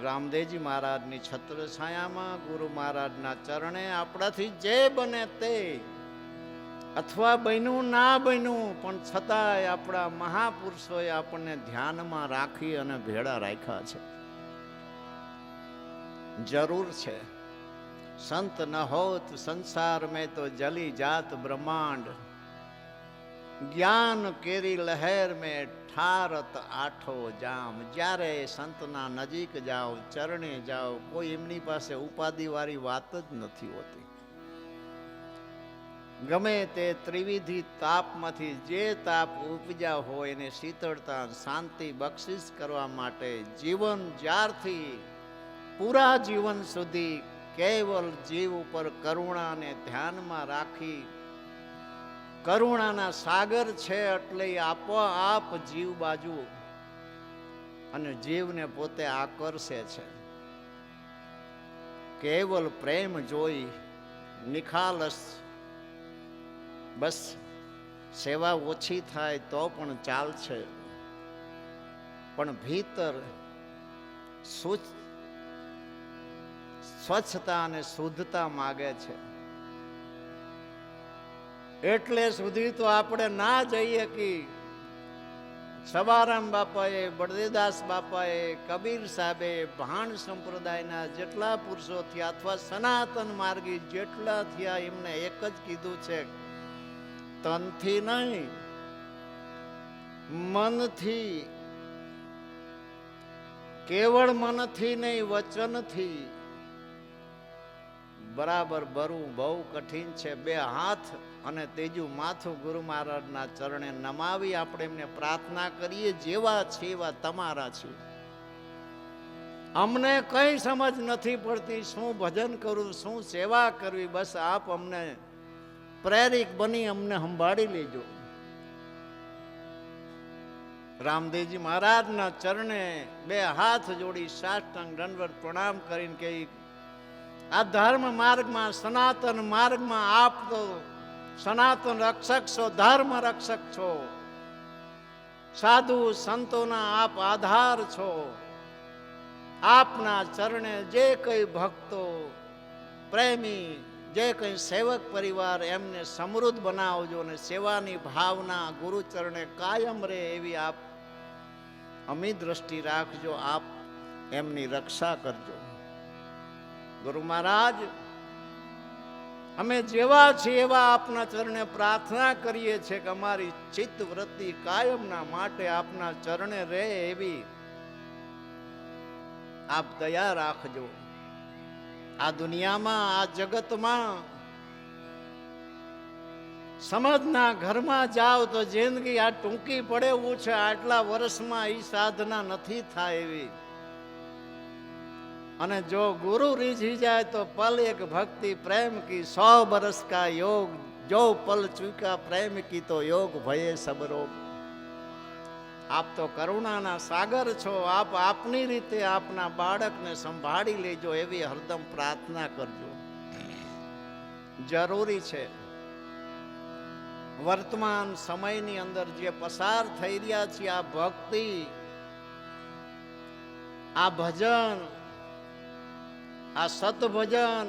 રામદેવજી મહારાજની છત્ર છાયામાં, ગુરુ મહારાજના ચરણે આપણાથી જે બને તે, અથવા બન્યું ના બન્યું પણ છતાંય આપણા મહાપુરુષોએ આપણને ધ્યાનમાં રાખી અને ભેળા રાખ્યા છે. જરૂર છે. સંત ન હોત સંસાર મેં તો જલી જાત બ્રહ્માંડ, જ્ઞાન કેરી લહેર મેં ઠારત આઠો જામ. જ્યારે સંતના નજીક જાઓ, ચરણે જાઓ, કોઈ એમની પાસે ઉપાધિ વાળી વાત જ નથી હોતી. ગમે તે ત્રિવિધિ તાપમાંથી જે તાપ ઉપજ્યા હોય એને શીતળતા શાંતિ બક્ષિસ કરવા માટે જીવન જ્યારથી પૂરા જીવન સુધી કેવલ જીવ ઉપર કરુણાને ધ્યાનમાં રાખી, કરુણાના સાગર છે એટલે આપોઆપ જીવ બાજુ અને જીવને પોતે આકર્ષે છે. કેવલ પ્રેમ જોઈ નિખાલસ, બસ સેવા ઓછી થાય તો પણ ચાલશે, પણ ભીતર સ્વચ્છતા અને શુદ્ધતા માગે છે. એટલે સુધી તો આપણે ના જઈએ કે સવારામ બાપાએ, બળદેવદાસ બાપાએ, કબીર સાહેબે, ભાણ સંપ્રદાયના જેટલા પુરુષો થયા અથવા સનાતન માર્ગી જેટલા થયા, એમને એક જ કીધું છે, તનથી નહીં મનથી, કેવળ મનથી નહીં વચનથી બરાબર બરવું બહુ કઠિન છે. 2 હાથ અને ત્રીજું માથું ગુરુ મહારાજના ચરણે નમાવી આપણે એમને પ્રાર્થના કરીએ, જેવા છે એવા તમારા છે. અમને કઈ સમજ નથી પડતી, શું ભજન કરવું, શું સેવા કરવી, બસ આપ અમને પ્રેરિત બની અમને સંભાળી લેજો. રામદેવજી મહારાજના ચરણે 2 હાથ જોડી સાષ્ટાંગ દંડવત પ્રણામ કરીને કહી, આ ધર્મ માર્ગમાં, સનાતન માર્ગમાં આપ તો સનાતન રક્ષક છો, ધર્મ રક્ષક છો. સાધુ સંતોના આપ આધાર છો. આપના ચરણે જે કઈ ભક્તો પ્રેમી, જે કઈ સેવક પરિવાર, એમને સમૃદ્ધ બનાવજો અને સેવાની ભાવના ગુરુ ચરણે કાયમ રહે એવી આપ અમી દ્રષ્ટિ રાખજો. આપ એમની રક્ષા કરજો. ગુરુ મહારાજ, અમે જેવા છીએ એવા આપના ચરણે પ્રાર્થના કરીએ છીએ કે અમારી ચિત્ત વૃત્તિ કાયમના માટે આપના ચરણે રહે એવી આપ દયા રાખજો. આ દુનિયામાં, આ જગતમાં સમજના ઘરમાં જાઓ તો જિંદગી આ ટૂંકી પડે એવું છે. આટલા વર્ષમાં એ સાધના નથી થાય એવી. અને જો ગુરુ રીઝી જાય તો પલ એક ભક્તિ પ્રેમ કી 100 बरस का योग, जो पल चूका प्रेम की तो योग भये सब रोग. આપ તો કરુણાના સાગર છો. આપ આપની રીતે આપના બાળકને સંભાળી લેજો એવી હરદમ પ્રાર્થના કરજો. જરૂરી છે વર્તમાન સમયની અંદર જે પસાર થઈ રહ્યા છે, આ ભક્તિ, આ ભજન, આ સતભજન,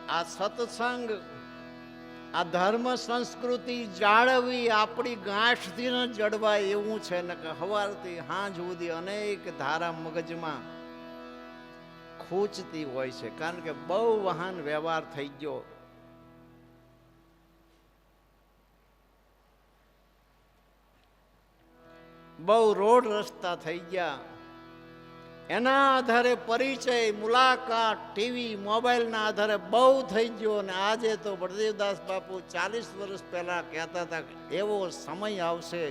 આ સત્સંગ, આ ધર્મ સંસ્કૃતિ જાળવી આપણી ગાંઠથી ન જડવાય એવું છે ને કે સવારથી સાંજ સુધી અનેક ધારા મગજમાં ખૂંચતી હોય છે. કારણ કે બહુ વાહન વ્યવહાર થઈ ગયો. બહુ રોડ રસ્તા થઈ ગયા. એના આધારે પરિચય, મુલાકાત, ટીવી, મોબાઈલના આધારે બહુ થઈ ગયો. અને આજે તો બળદેવદાસ બાપુ 40 વર્ષ પહેલા કહેતા હતા કે એવો સમય આવશે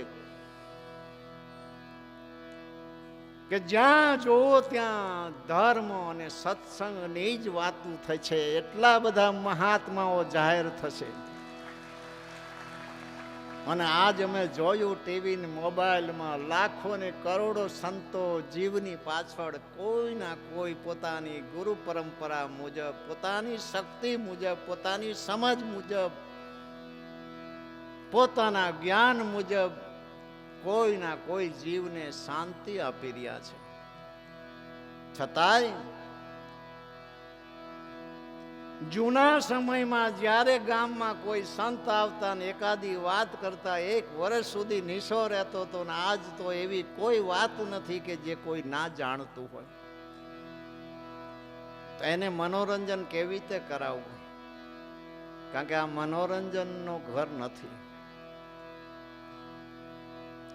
કે જ્યાં જોવો ત્યાં ધર્મ અને સત્સંગની જ વાતો થશે. એટલા બધા મહાત્માઓ જાહેર થશે. અને આજ અમે જોયું ટીવી ને મોબાઈલમાં લાખો ને કરોડો સંતો જીવની પાછળ કોઈના કોઈ પોતાની ગુરુ પરંપરા મુજબ, પોતાની શક્તિ મુજબ, પોતાની સમજ મુજબ, પોતાના જ્ઞાન મુજબ કોઈના કોઈ જીવને શાંતિ આપી રહ્યા છે. છતાંય જૂના સમયમાં જ્યારે ગામમાં કોઈ સંત આવતા ને એકાદી વાત કરતા 1 વર્ષ સુધી નિશો રહેતો હતો. ને આજ તો એવી કોઈ વાત નથી કે જે કોઈ ના જાણતું હોય. તો એને મનોરંજન કેવી રીતે કરાવવું? કારણ કે આ મનોરંજનનું ઘર નથી.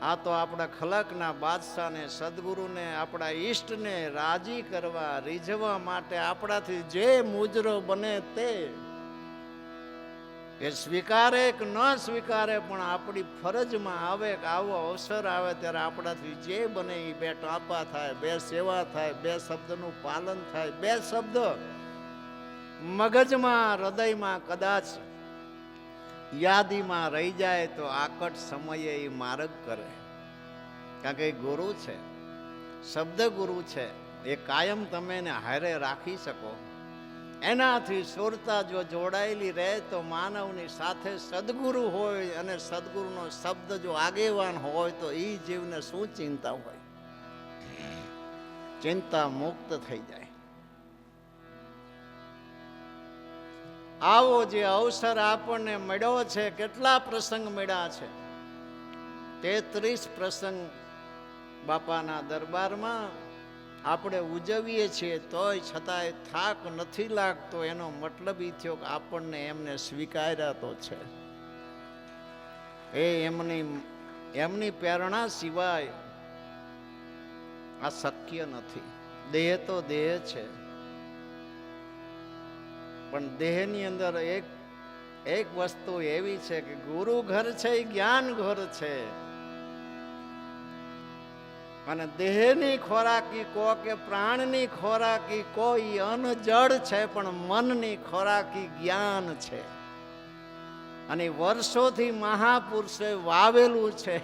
આ તો આપણા ખલકના બાદશાહને, સદગુરુને, આપણા ઈષ્ટને રાજી કરવા, રીઝવવા માટે આપણાથી જે મુજરો બને તે એ સ્વીકારે કે ન સ્વીકારે, પણ આપણી ફરજમાં આવે કે આવો અવસર આવે ત્યારે આપણાથી જે બને એ 2 ટાંપા થાય, 2 સેવા થાય, 2 શબ્દનું પાલન થાય, 2 શબ્દ મગજમાં, હૃદયમાં કદાચ યાદીમાં રહી જાય તો આકટ સમયે એ માર્ગ કરે. કારણ કે એ ગુરુ છે, શબ્દ ગુરુ છે. એ કાયમ તમે એને હારે રાખી શકો. એનાથી સુરતા જો જોડાયેલી રહે તો માનવની સાથે સદગુરુ હોય, અને સદગુરુનો શબ્દ જો આગેવાન હોય તો એ જીવને શું ચિંતા હોય? ચિંતા મુક્ત થઈ જાય. આવો જે અવસર આપણને મળ્યો છે, કેટલા પ્રસંગ મળ્યા છે? 33 પ્રસંગ બાપાના દરબારમાં આપણે ઉજવીએ છીએ, તોય છતાંય થાક નથી લાગતો. એનો મતલબ એ થયો કે આપણને એમને સ્વીકાર્યા તો છે. એ એમની પ્રેરણા સિવાય આ શક્ય નથી. દેહ તો દેહ છે, પણ દેહની અંદર એક વસ્તુ એવી છે કે ગુરુ ઘર છે એ જ્ઞાન ઘર છે. અને દેહની ખોરાકી કો કે પ્રાણની ખોરાકી કોઈ અનજડ છે, પણ મનની ખોરાકી જ્ઞાન છે. અને વર્ષોથી મહાપુરુષે વાવેલું છે.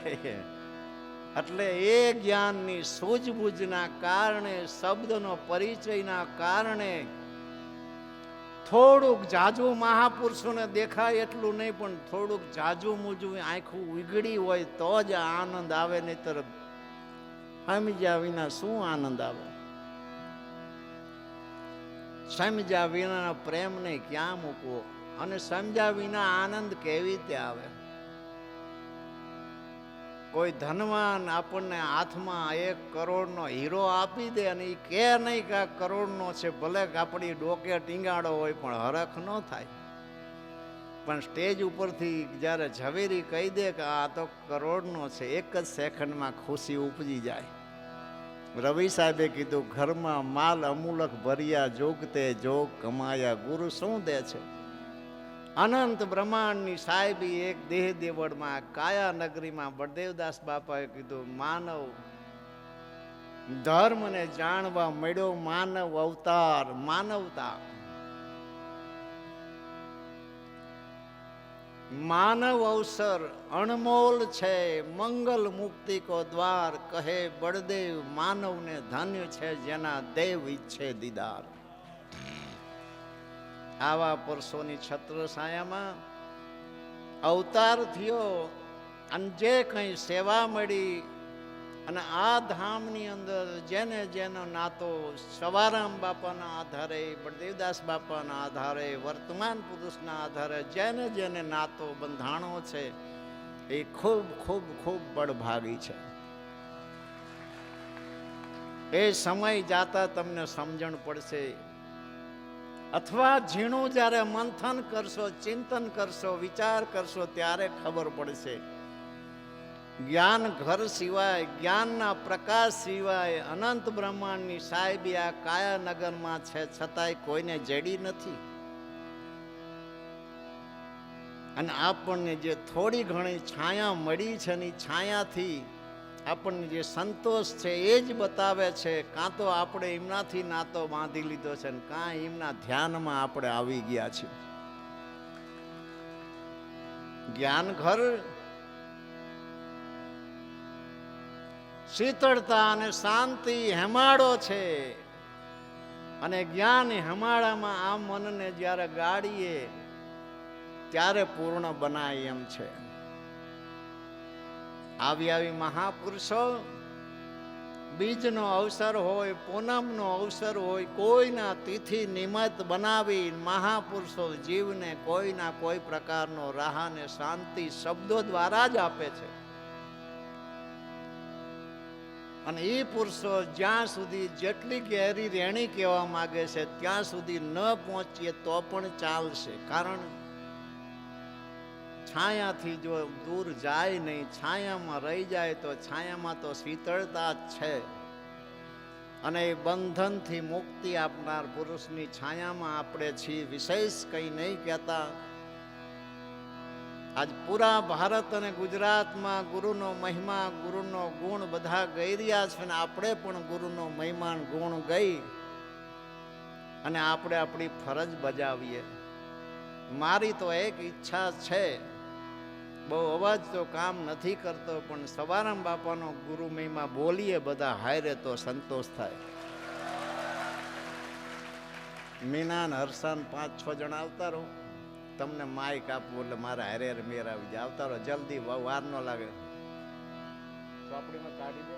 એટલે એ જ્ઞાનની સૂઝબૂઝના કારણે, શબ્દનો પરિચયના કારણે થોડુંક જાજુ મહાપુરુષોને દેખાય એટલું નહીં, પણ થોડુંક જાજુ મૂજું આંખું ઉઘડી હોય તો જ આનંદ આવે, નહીતર સમજ્યા વિના શું આનંદ આવે? સમજ્યા વિના પ્રેમને ક્યાં મૂકવો, અને સમજ્યા વિના આનંદ કેવી રીતે આવે? કોઈ ધનવાન આપણને હાથમાં 1 કરોડનો હીરો આપી દે અને એ કે નહીં કે આ કરોડનો છે, ભલે આપણી ડોકે ટીંગાડો હોય પણ હરખ ન થાય. પણ સ્ટેજ ઉપરથી જ્યારે ઝવેરી કહી દે કે આ તો કરોડનો છે, એક જ સેકન્ડમાં ખુશી ઉપજી જાય. રવિ સાહેબે કીધું, ઘરમાં માલ અમૂલક ભર્યા, જોગતે જોગ કમાયા, ગુરુ શું દે છે? અનંત બ્રહ્માંડની સાહેબી એક દેહ દેવળમાં કાયા નગરીમાં બળદેવદાસ બાપાએ કીધું, માનવ ધર્મને જાણવા મળ્યો માનવ અવતાર, માનવતા. માનવ અવસર અણમોલ છે, મંગલ મુક્તિ કો દ્વાર, કહે બળદેવ માનવને ધન્ય છે, જેના દેવ ઈચ્છે દીદાર. આવા પુરુષોની છત્ર છાયામાં અવતાર થયો, અને જે કંઈ સેવા મળી, અને આ ધામની અંદર જેને જેનો નાતો સવારામ બાપાના આધારે, બળદેવદાસ બાપાના આધારે, વર્તમાન પુરુષના આધારે જેને જેને નાતો બંધાણો છે, એ ખૂબ ખૂબ ખૂબ બળભાગી છે. એ સમય જાતા તમને સમજણ પડશે, અથવા ઝીણું જ્યારે મંથન કરશો, ચિંતન કરશો, વિચાર કરશો, ત્યારે ખબર પડશે. જ્ઞાન ઘર સિવાય, જ્ઞાનના પ્રકાશ સિવાય અનંત બ્રહ્માંડની સાહેબી આ કાયાનગરમાં છે, છતાંય કોઈને જડી નથી. અને આપણને જે થોડી ઘણી છાયા મળી છે ને, છાયાથી આપણને જે સંતોષ છે એ જ બતાવે છે. કાં તો આપણે એમનાથી નાતો બાંધી લીધો છે, ને કાં એમના ધ્યાનમાં આપણે આવી ગયા છીએ. જ્ઞાન ઘર શીતળતા અને શાંતિ હેમાડો છે, અને જ્ઞાન હેમાડામાં આ મનને જ્યારે ગાડીએ ત્યારે પૂર્ણ બનાય એમ છે. આવી મહાપુરુષો બીજનો અવસર હોય, પૂનમનો અવસર હોય, કોઈના તિથિ નિમિત્ત બનાવી મહાપુરુષો જીવને કોઈના કોઈ પ્રકારનો રાહ ને શાંતિ શબ્દો દ્વારા જ આપે છે. અને એ પુરુષો જ્યાં સુધી જેટલી ગહેરી રેણી કહેવા માંગે છે ત્યાં સુધી ન પહોંચીએ તો પણ ચાલશે. કારણ છાયાથી જો દૂર જાય નહીં, છાયામાં રહી જાય તો છાયામાં તો શીતળતા જ છે. અને એ બંધનથી મુક્તિ આપનાર પુરુષની છાયામાં આપણે છીએ. વિશેષ કંઈ નહીં કહેતા. આજ પૂરા ભારત અને ગુજરાતમાં ગુરુનો મહિમા, ગુરુનો ગુણ બધા ગઈ રહ્યા છે, અને આપણે પણ ગુરુનો મહિમા ગુણ ગઈ અને આપણે આપણી ફરજ બજાવીએ. મારી તો એક ઈચ્છા છે, બહુ અવાજ તો કામ નથી કરતો, પણ સવારામ બાપાનો ગુરુ મહિમા બોલીએ બધા હારે તો સંતોષ થાય. મીના ને હર્ષાન 5-6 જણા આવતા રહો, તમને માઇક આપવું એટલે મારા હારે હારે મેર આવી જાય. આવતા રહો જલ્દી, વાર ન લાગે. ચોપડીમાં કાઢી દો.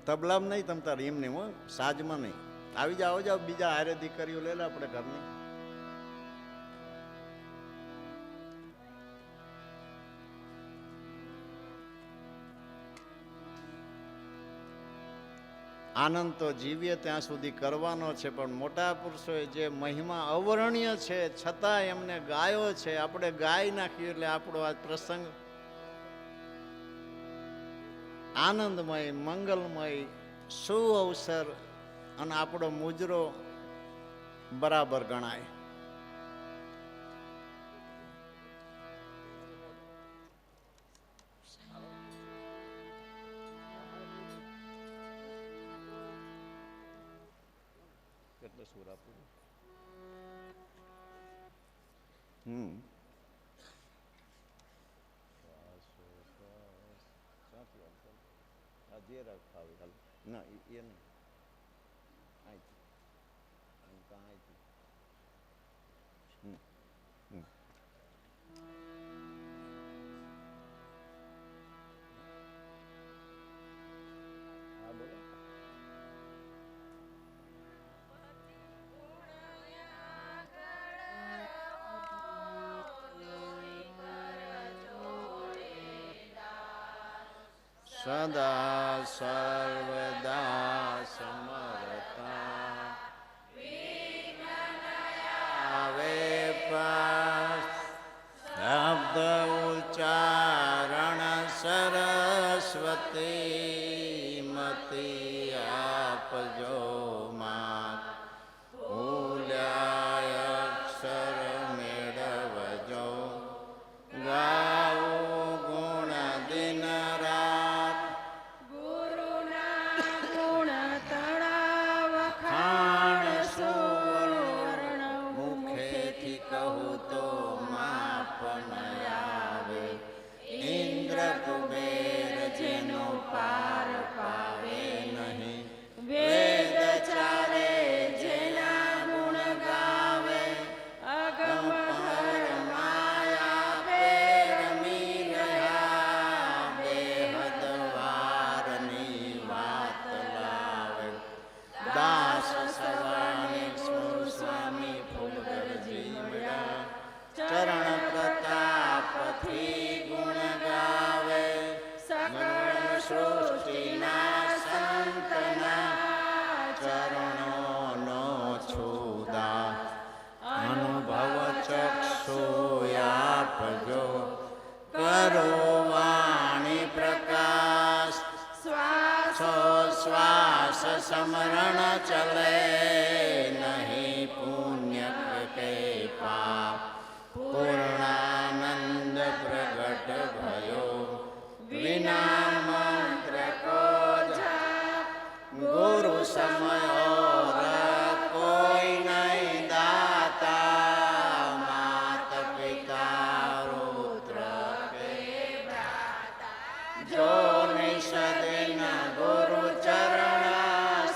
તબલામાં નહીં તમ તારે એમ નહીં, હો સાજમાં નહીં. આવી જાઓ, જાઓ, બીજા હારે દીકરીઓ લે લે આપણે ઘરની. આનંદ તો જીવીએ ત્યાં સુધી કરવાનો છે, પણ મોટા પુરુષોએ જે મહિમા અવર્ણ્ય છે છતાં એમને ગાયો છે. આપણે ગાઈ નાખ્યું એટલે આપણો આ પ્રસંગ આનંદમય, મંગલમય, સુઅવસર અને આપણો મુજરો બરાબર ગણાય. કેટલો સુર આપું? જે રાગ ફાવે. ના એ નહીં. સદા સર્વદા સમરતા આવે પાસ શબ્દ ઉચ્ચારણ સરસ્વતી મતી આપજો માં ભૂલ્યા અક્ષર મેળવજો ગાવો ગુણ દિન રાત ગુરુના ગુણ તળાવ ખાણ સુવર્ણ મુખેથી કહું તો માપ ન આવે ઇન્દ્ર કુબેર જેનો પાર પાવે નહીં વેદ ચારે જેના ગુણ ગાવે અગમ હર માયા પેરમી રહ્યા બેહદ વારની વાત લાવે દાસ સવાણી સ્વામી ફૂલગરજી મળ્યા ચરણ પ્રતાપથી ગુણ ગાવે સકળ સૃષ્ટિના સંતના ચરણોનો છુદા અનુભવ ચક્ષુ આપજો કરો વાણી પ્રકાશ શ્વાસ શ્વાસ સમરણ ચલે નહીં પુણ્ય કે પાપ પૂર્ણાનંદ પ્રગટ ભયો વિના મંત્ર કો જાપ ગુરુ સમયો કોઈ નહીં દાતા માત પિતા રુદ્ર કે જો નિષદિન ગુરુ ચરણ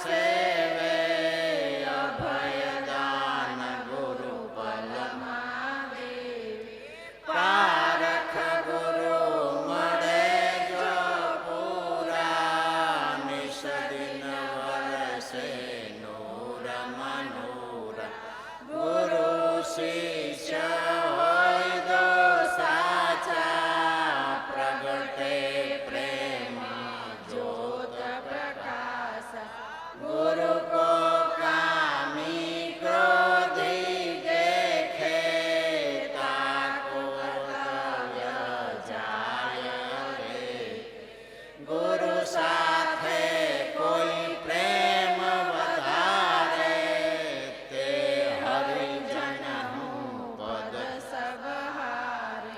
સેવે અભય દાન ગુરુ પલમાં પારખ ગુરુ મળે જો પૂરા નિષદિન વરસે નૂર મનૂર ગુરુ શિષ્ય હોય દો સાચા પ્રગટે પ્રેમ જ્યોત પ્રકાશ ગુરુ કો કામી ક્રોધી દેખે તાકો તવ્ય જાય રે ગુરુ સાથે કોઈ પ્રેમ વધારે તે હરિજન હું પદ સબહારે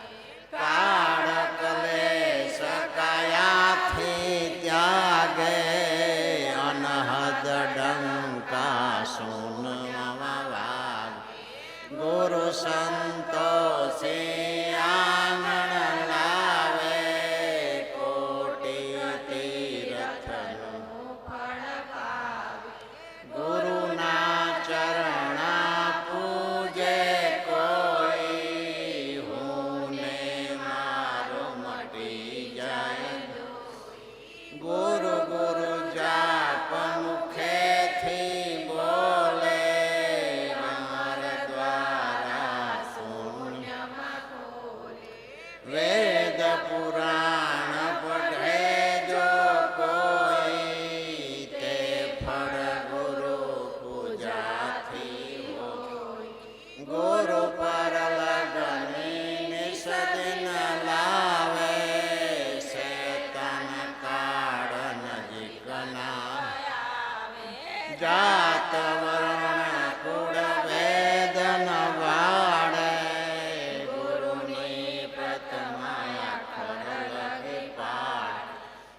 કાળ કલેશ કાયાથી ત્યાગે અનહદ ડંકા સુન વાગ ગુરુ સંતોષી આંગણ લાવે કોટી તીર્થનું ફળ પાવે ગુરુના ચરણ પૂજે કોઈ હું ને મારો મટી જાય ગુરુ ગુરુ જાપ મુખેથી બોલે માર દ્વારા શૂન્યમાં ખોલે વેદ પુરાણ પઢે જો કોઈ તે ફળ ગુરુ પૂજાથી હોય ગુરુ પર લગની નિષદિન લાવે શેતન કાળ નજીકના જાત વર્ણ કુળ વેદ ન વાળે ગુરુની પ્રતમા ખર લગી પાડ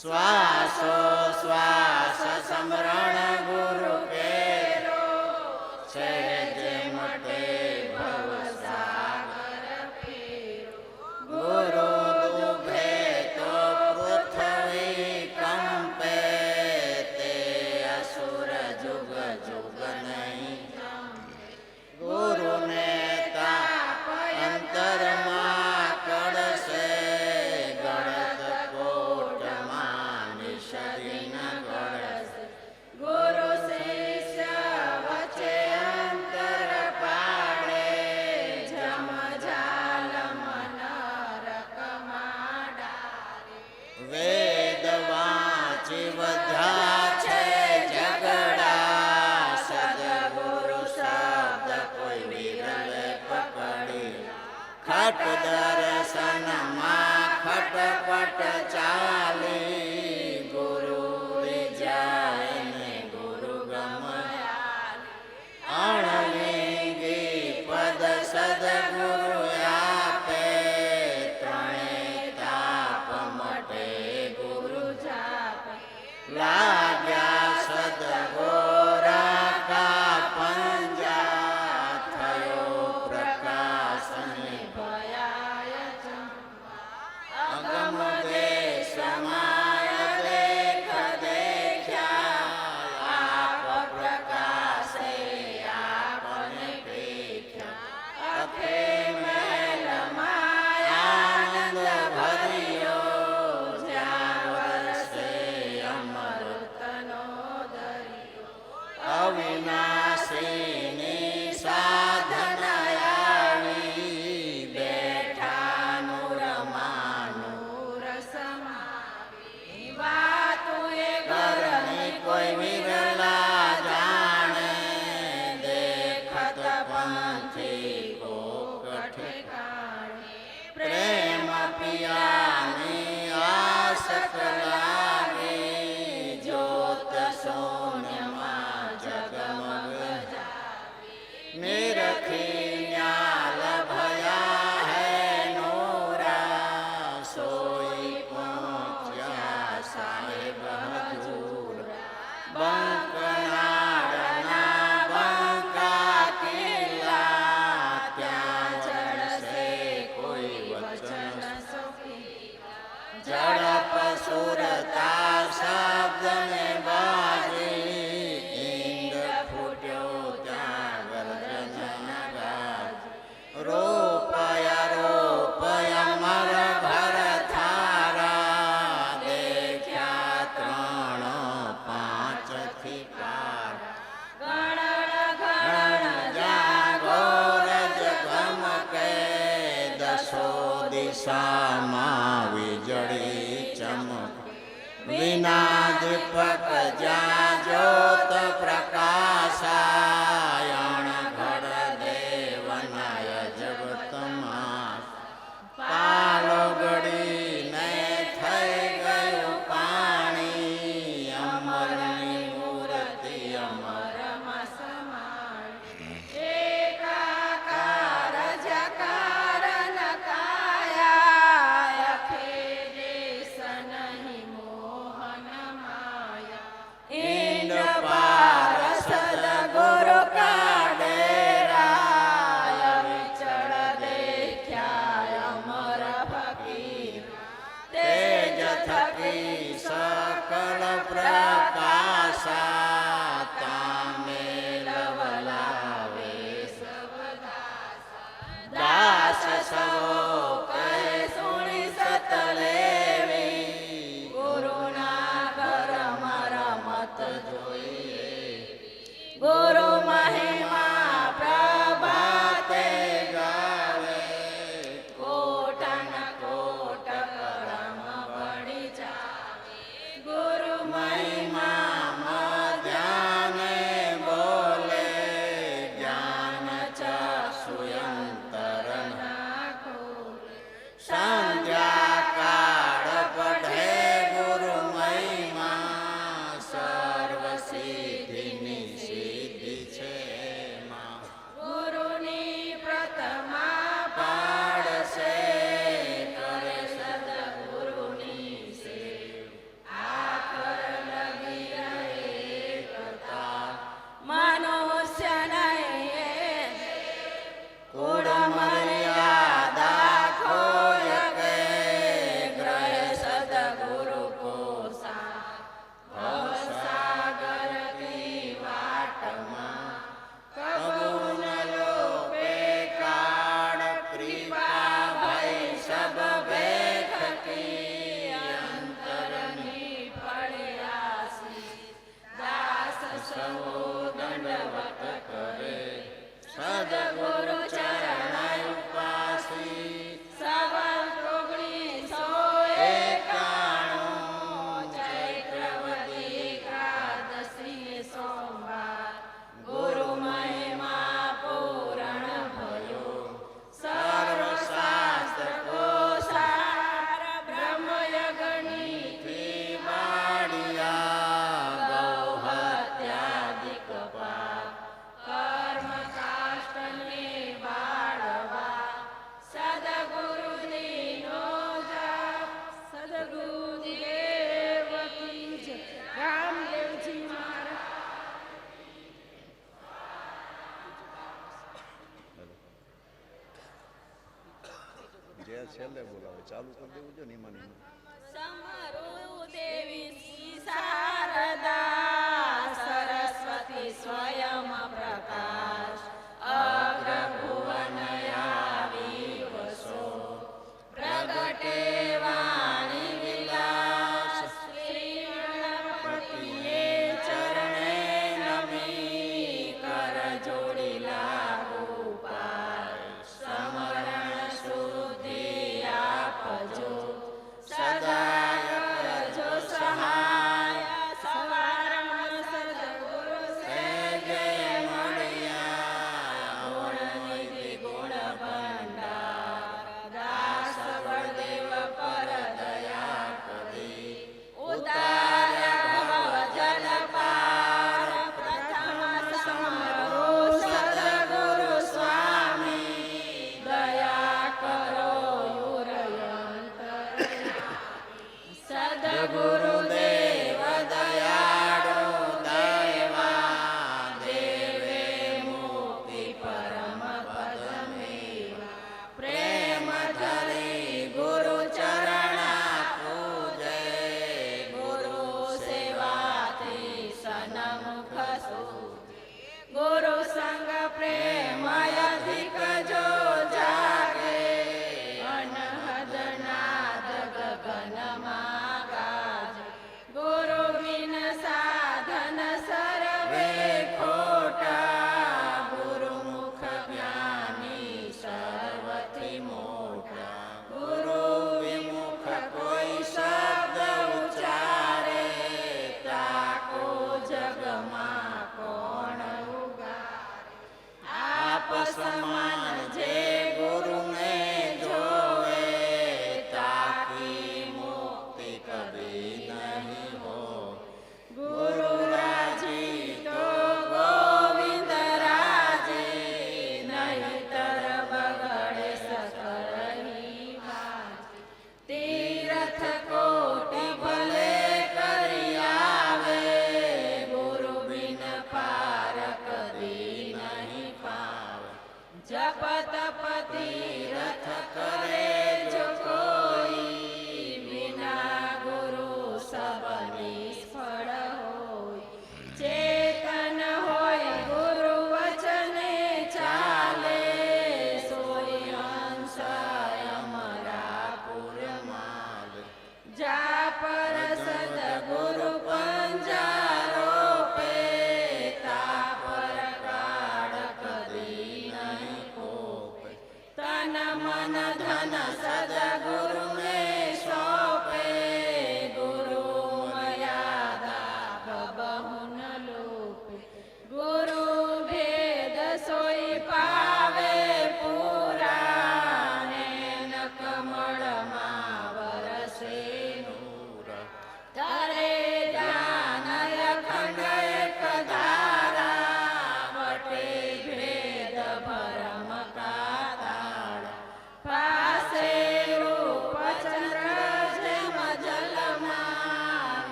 શ્વાસો શ્વાસ સમરણ ગુરુ કેરો છે જે મટે ભવ સાગર ફેરો ગુરુ દુભે તો પૃથ્વી કંપે તે અસુર જુગ જુગ નહીં ગુરુ ને તાપ અંતરમાં કળશે ગળત કોટમાં નિષદિન ગળશે પટ દર્શનમાં ખટપટ ચાલી ગુરુ જાય ને ગુરુ ગમયા અણલિંગી પદ સદગુરુ આપે ત્રણે તાપ મટે ગુરુ જાપે લાગ્યા સદગોરા કા પંજા થયો પ્રકાશ ને ભયાય અગમ દેશમાય દેખ દેખ્યા આપ પ્રકાશે આપને દેખ્યા અખે મેલ માયાનંદ ભર્યો જ્યાં વરસે અમૃતનો દરિયો અવિનાશીની સાધના આવી બેઠા નુરમાનું રસમાવી વાતુએ ઘરની કોઈ વિરલા જાણે દેખત પંથી કોક ઠેકાણે પ્રેમ પિયાની આસક લાગી જ્યોત શૂન્યમાં જગમગ નિરખી ન્યાલ ભયા હે નૂરા સોઈ પહોંચ્યા સાહેબ હજૂર બંકનાળના બંકા કિલ્લા ત્યાં ચડશે કોઈ વચન ઝડપ સુરતા શબ્દને બાજી ઈંડ ફૂટ્યો ત્યાં ગર્જન ગાજ રોપય રોપય મર ભર થારા દેખ્યા ત્રણ પાંચ થી પાર ગણ જાગોરજ ગમકે દસો દિશામાં વીજળી ચમક વિના દીપક જ્યાં જ્યોત પ્રકાશાયણ ઘડ દેવનાય જગતમાં પાલો ગળીને થઈ ગયું પાણી અમરની મૂર્તિ અમર એકાકાર જકાર નકાયા અખે દેશ નહીં મોહન માયા ઈંડ પાર સદગુરુ કા ડેરા વિચળ દેખ્યા અમર ફકીર તેજ થકી સકળ પ્રકાશા તામે લવલાવે દાસ સવો કહે સુણી સત લેવી ગુરુના ઘરમાં રમત જોઈએ ગુરુ મહિમા પ્રભાતે ગાવે કોટન કોટ કરમ પડી જાવે ગુરુ મહિમામાં ધ્યાને બોલે જ્ઞાન ચક્ષુયંતર નાખો સંધ્યા કાળ પઢે ગુરુ મહિમા સર્વ સિદ્ધિની સિદ્ધિ છે માં ગુરુની પ્રથમા પાડશે કરે સદગુરુની સેવ આખર લગી રહે કથા મનુષ્ય નહીં કુળ મર્યાદા ખોય છેલ્લે બોલાવે, ચાલુ કરી દેવું છે ને એમાં ને એમાં. સમરૂ દેવી શ્રી શારદા સરસ્વતી સ્વયં પ્રકાશ અગ્રભુવન આવી વસો પ્રગટે વાણી વિલાસ શ્રી ગણપતિએ ચરણે નમી કર જોડી લાગુ પાય સમરણ શુદ્ધિ આપજો સદાય કરજો સહાય સવાર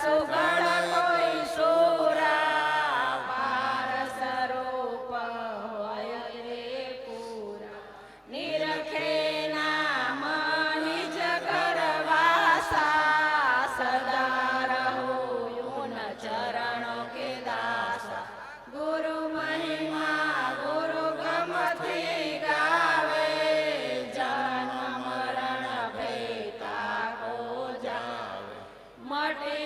સુગણ કોઈ સુરા પારસ રૂપ હોય રે પૂરા નિરખે નામ નિજ ઘરવાસા સદા રહો યુન ચરણો કે દાસા ગુરુ મહિમા ગુરુ ગમથી ગાવે જન્મ મરણ ભેતા કો જાવે મટે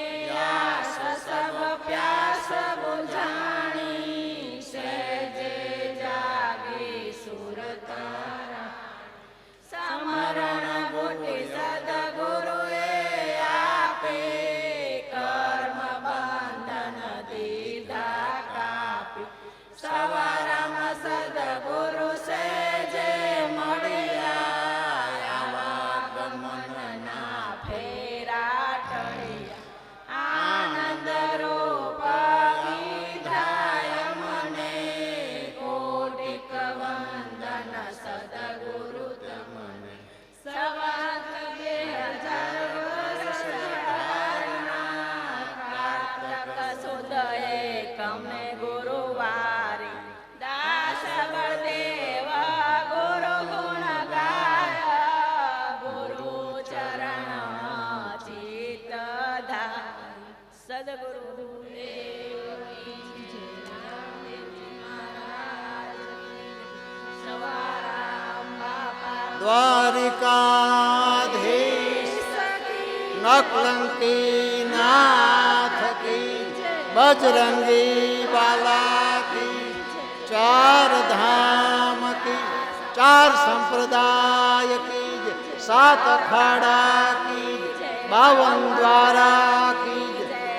આસ સબ પ્યાસ બુઝાણી સહેજે જાગી સુર તારા સમરણ બુદ્ધિ સદગુરુએ આપે કર્મ બંધન દીધા કાપી સવારમાં સદગુરુ સહેજે મળ્યા આવા ગમનના ફેરા ટળ્યા આનંદ રૂપ કીધાય મને કોટિક વંદન સદગુરુ તમને સવાત 2000 વર્ષ ધારણા કારતક સુદ એકમે ગુરુવારી દાસ બળદેવ ગુરુ ગુણ ગાય ગુરુ ચરણ ચિત ધારી સદગુરુ દેવ કી જય. રામદેવજી મહારાજ કી જય. સવારામ બાપા દ્વારિકાધીશ નકલંકી નાથ કી બજરંગી બાલા કી ચાર ધામ કી ચાર સંપ્રદાય કી સાત અખાડા કી 52 દ્વારા કી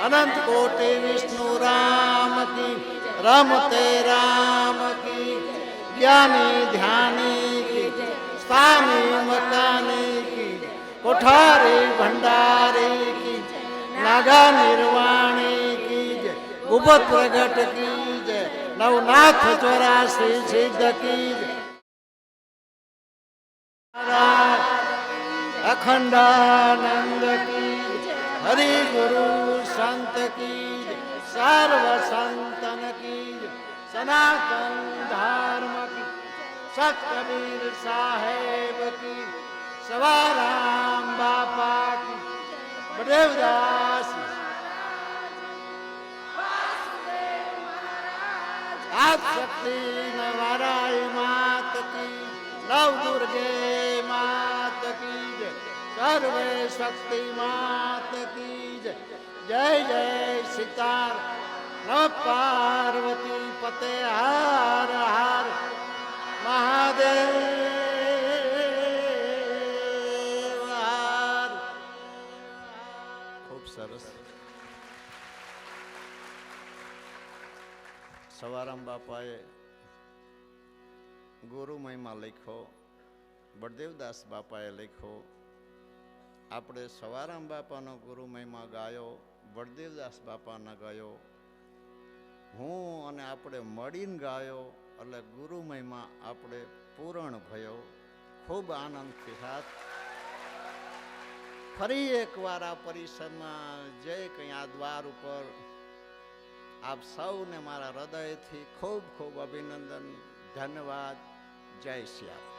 અનંત કોટી વિષ્ણુ રામ કી રમતે રામ કી જ્ઞાની ધ્યાની કી સ્થાની મકાની કી કોઠારી ભંડારી કી નાગા નિર્વાણી કી જય ગુબત પ્રગટ કી જય નવનાથ 84 સિદ્ધ કી જય અખંડાનંદ કી જય હરિ ગુરુ સંત કી જય સર્વ સંતન કી જય સનાતન ધર્મ કી સત કબીર સાહેબ કી સવારામ બાપા કી બળદેવદાસ આદ શક્તિ નવરાઈ માત કી નવ દુર્ગે માત કી જય સર્વે શક્તિ માત કી જય જય જય સીતાર નમ પાર્વતી પતે હર હર મહાદેવ હર. ખૂબ સરસ. સવારામ બાપાએ ગુરુ મહિમા લખ્યો, બળદેવદાસ બાપાએ લખ્યો. આપણે સવારામ બાપાનો ગુરુ મહિમા ગાયો, બળદેવદાસ બાપાના ગાયો, હું અને આપણે મળીને ગાયો, એટલે ગુરુ મહિમા આપણે પૂર્ણ ભયો. ખૂબ આનંદથી સાથ ફરી એકવાર આ પરિસરમાં જય કંઈ આ દ્વાર ઉપર આપ સૌને મારા હૃદયથી ખૂબ ખૂબ અભિનંદન, ધન્યવાદ. જય શ્યામ.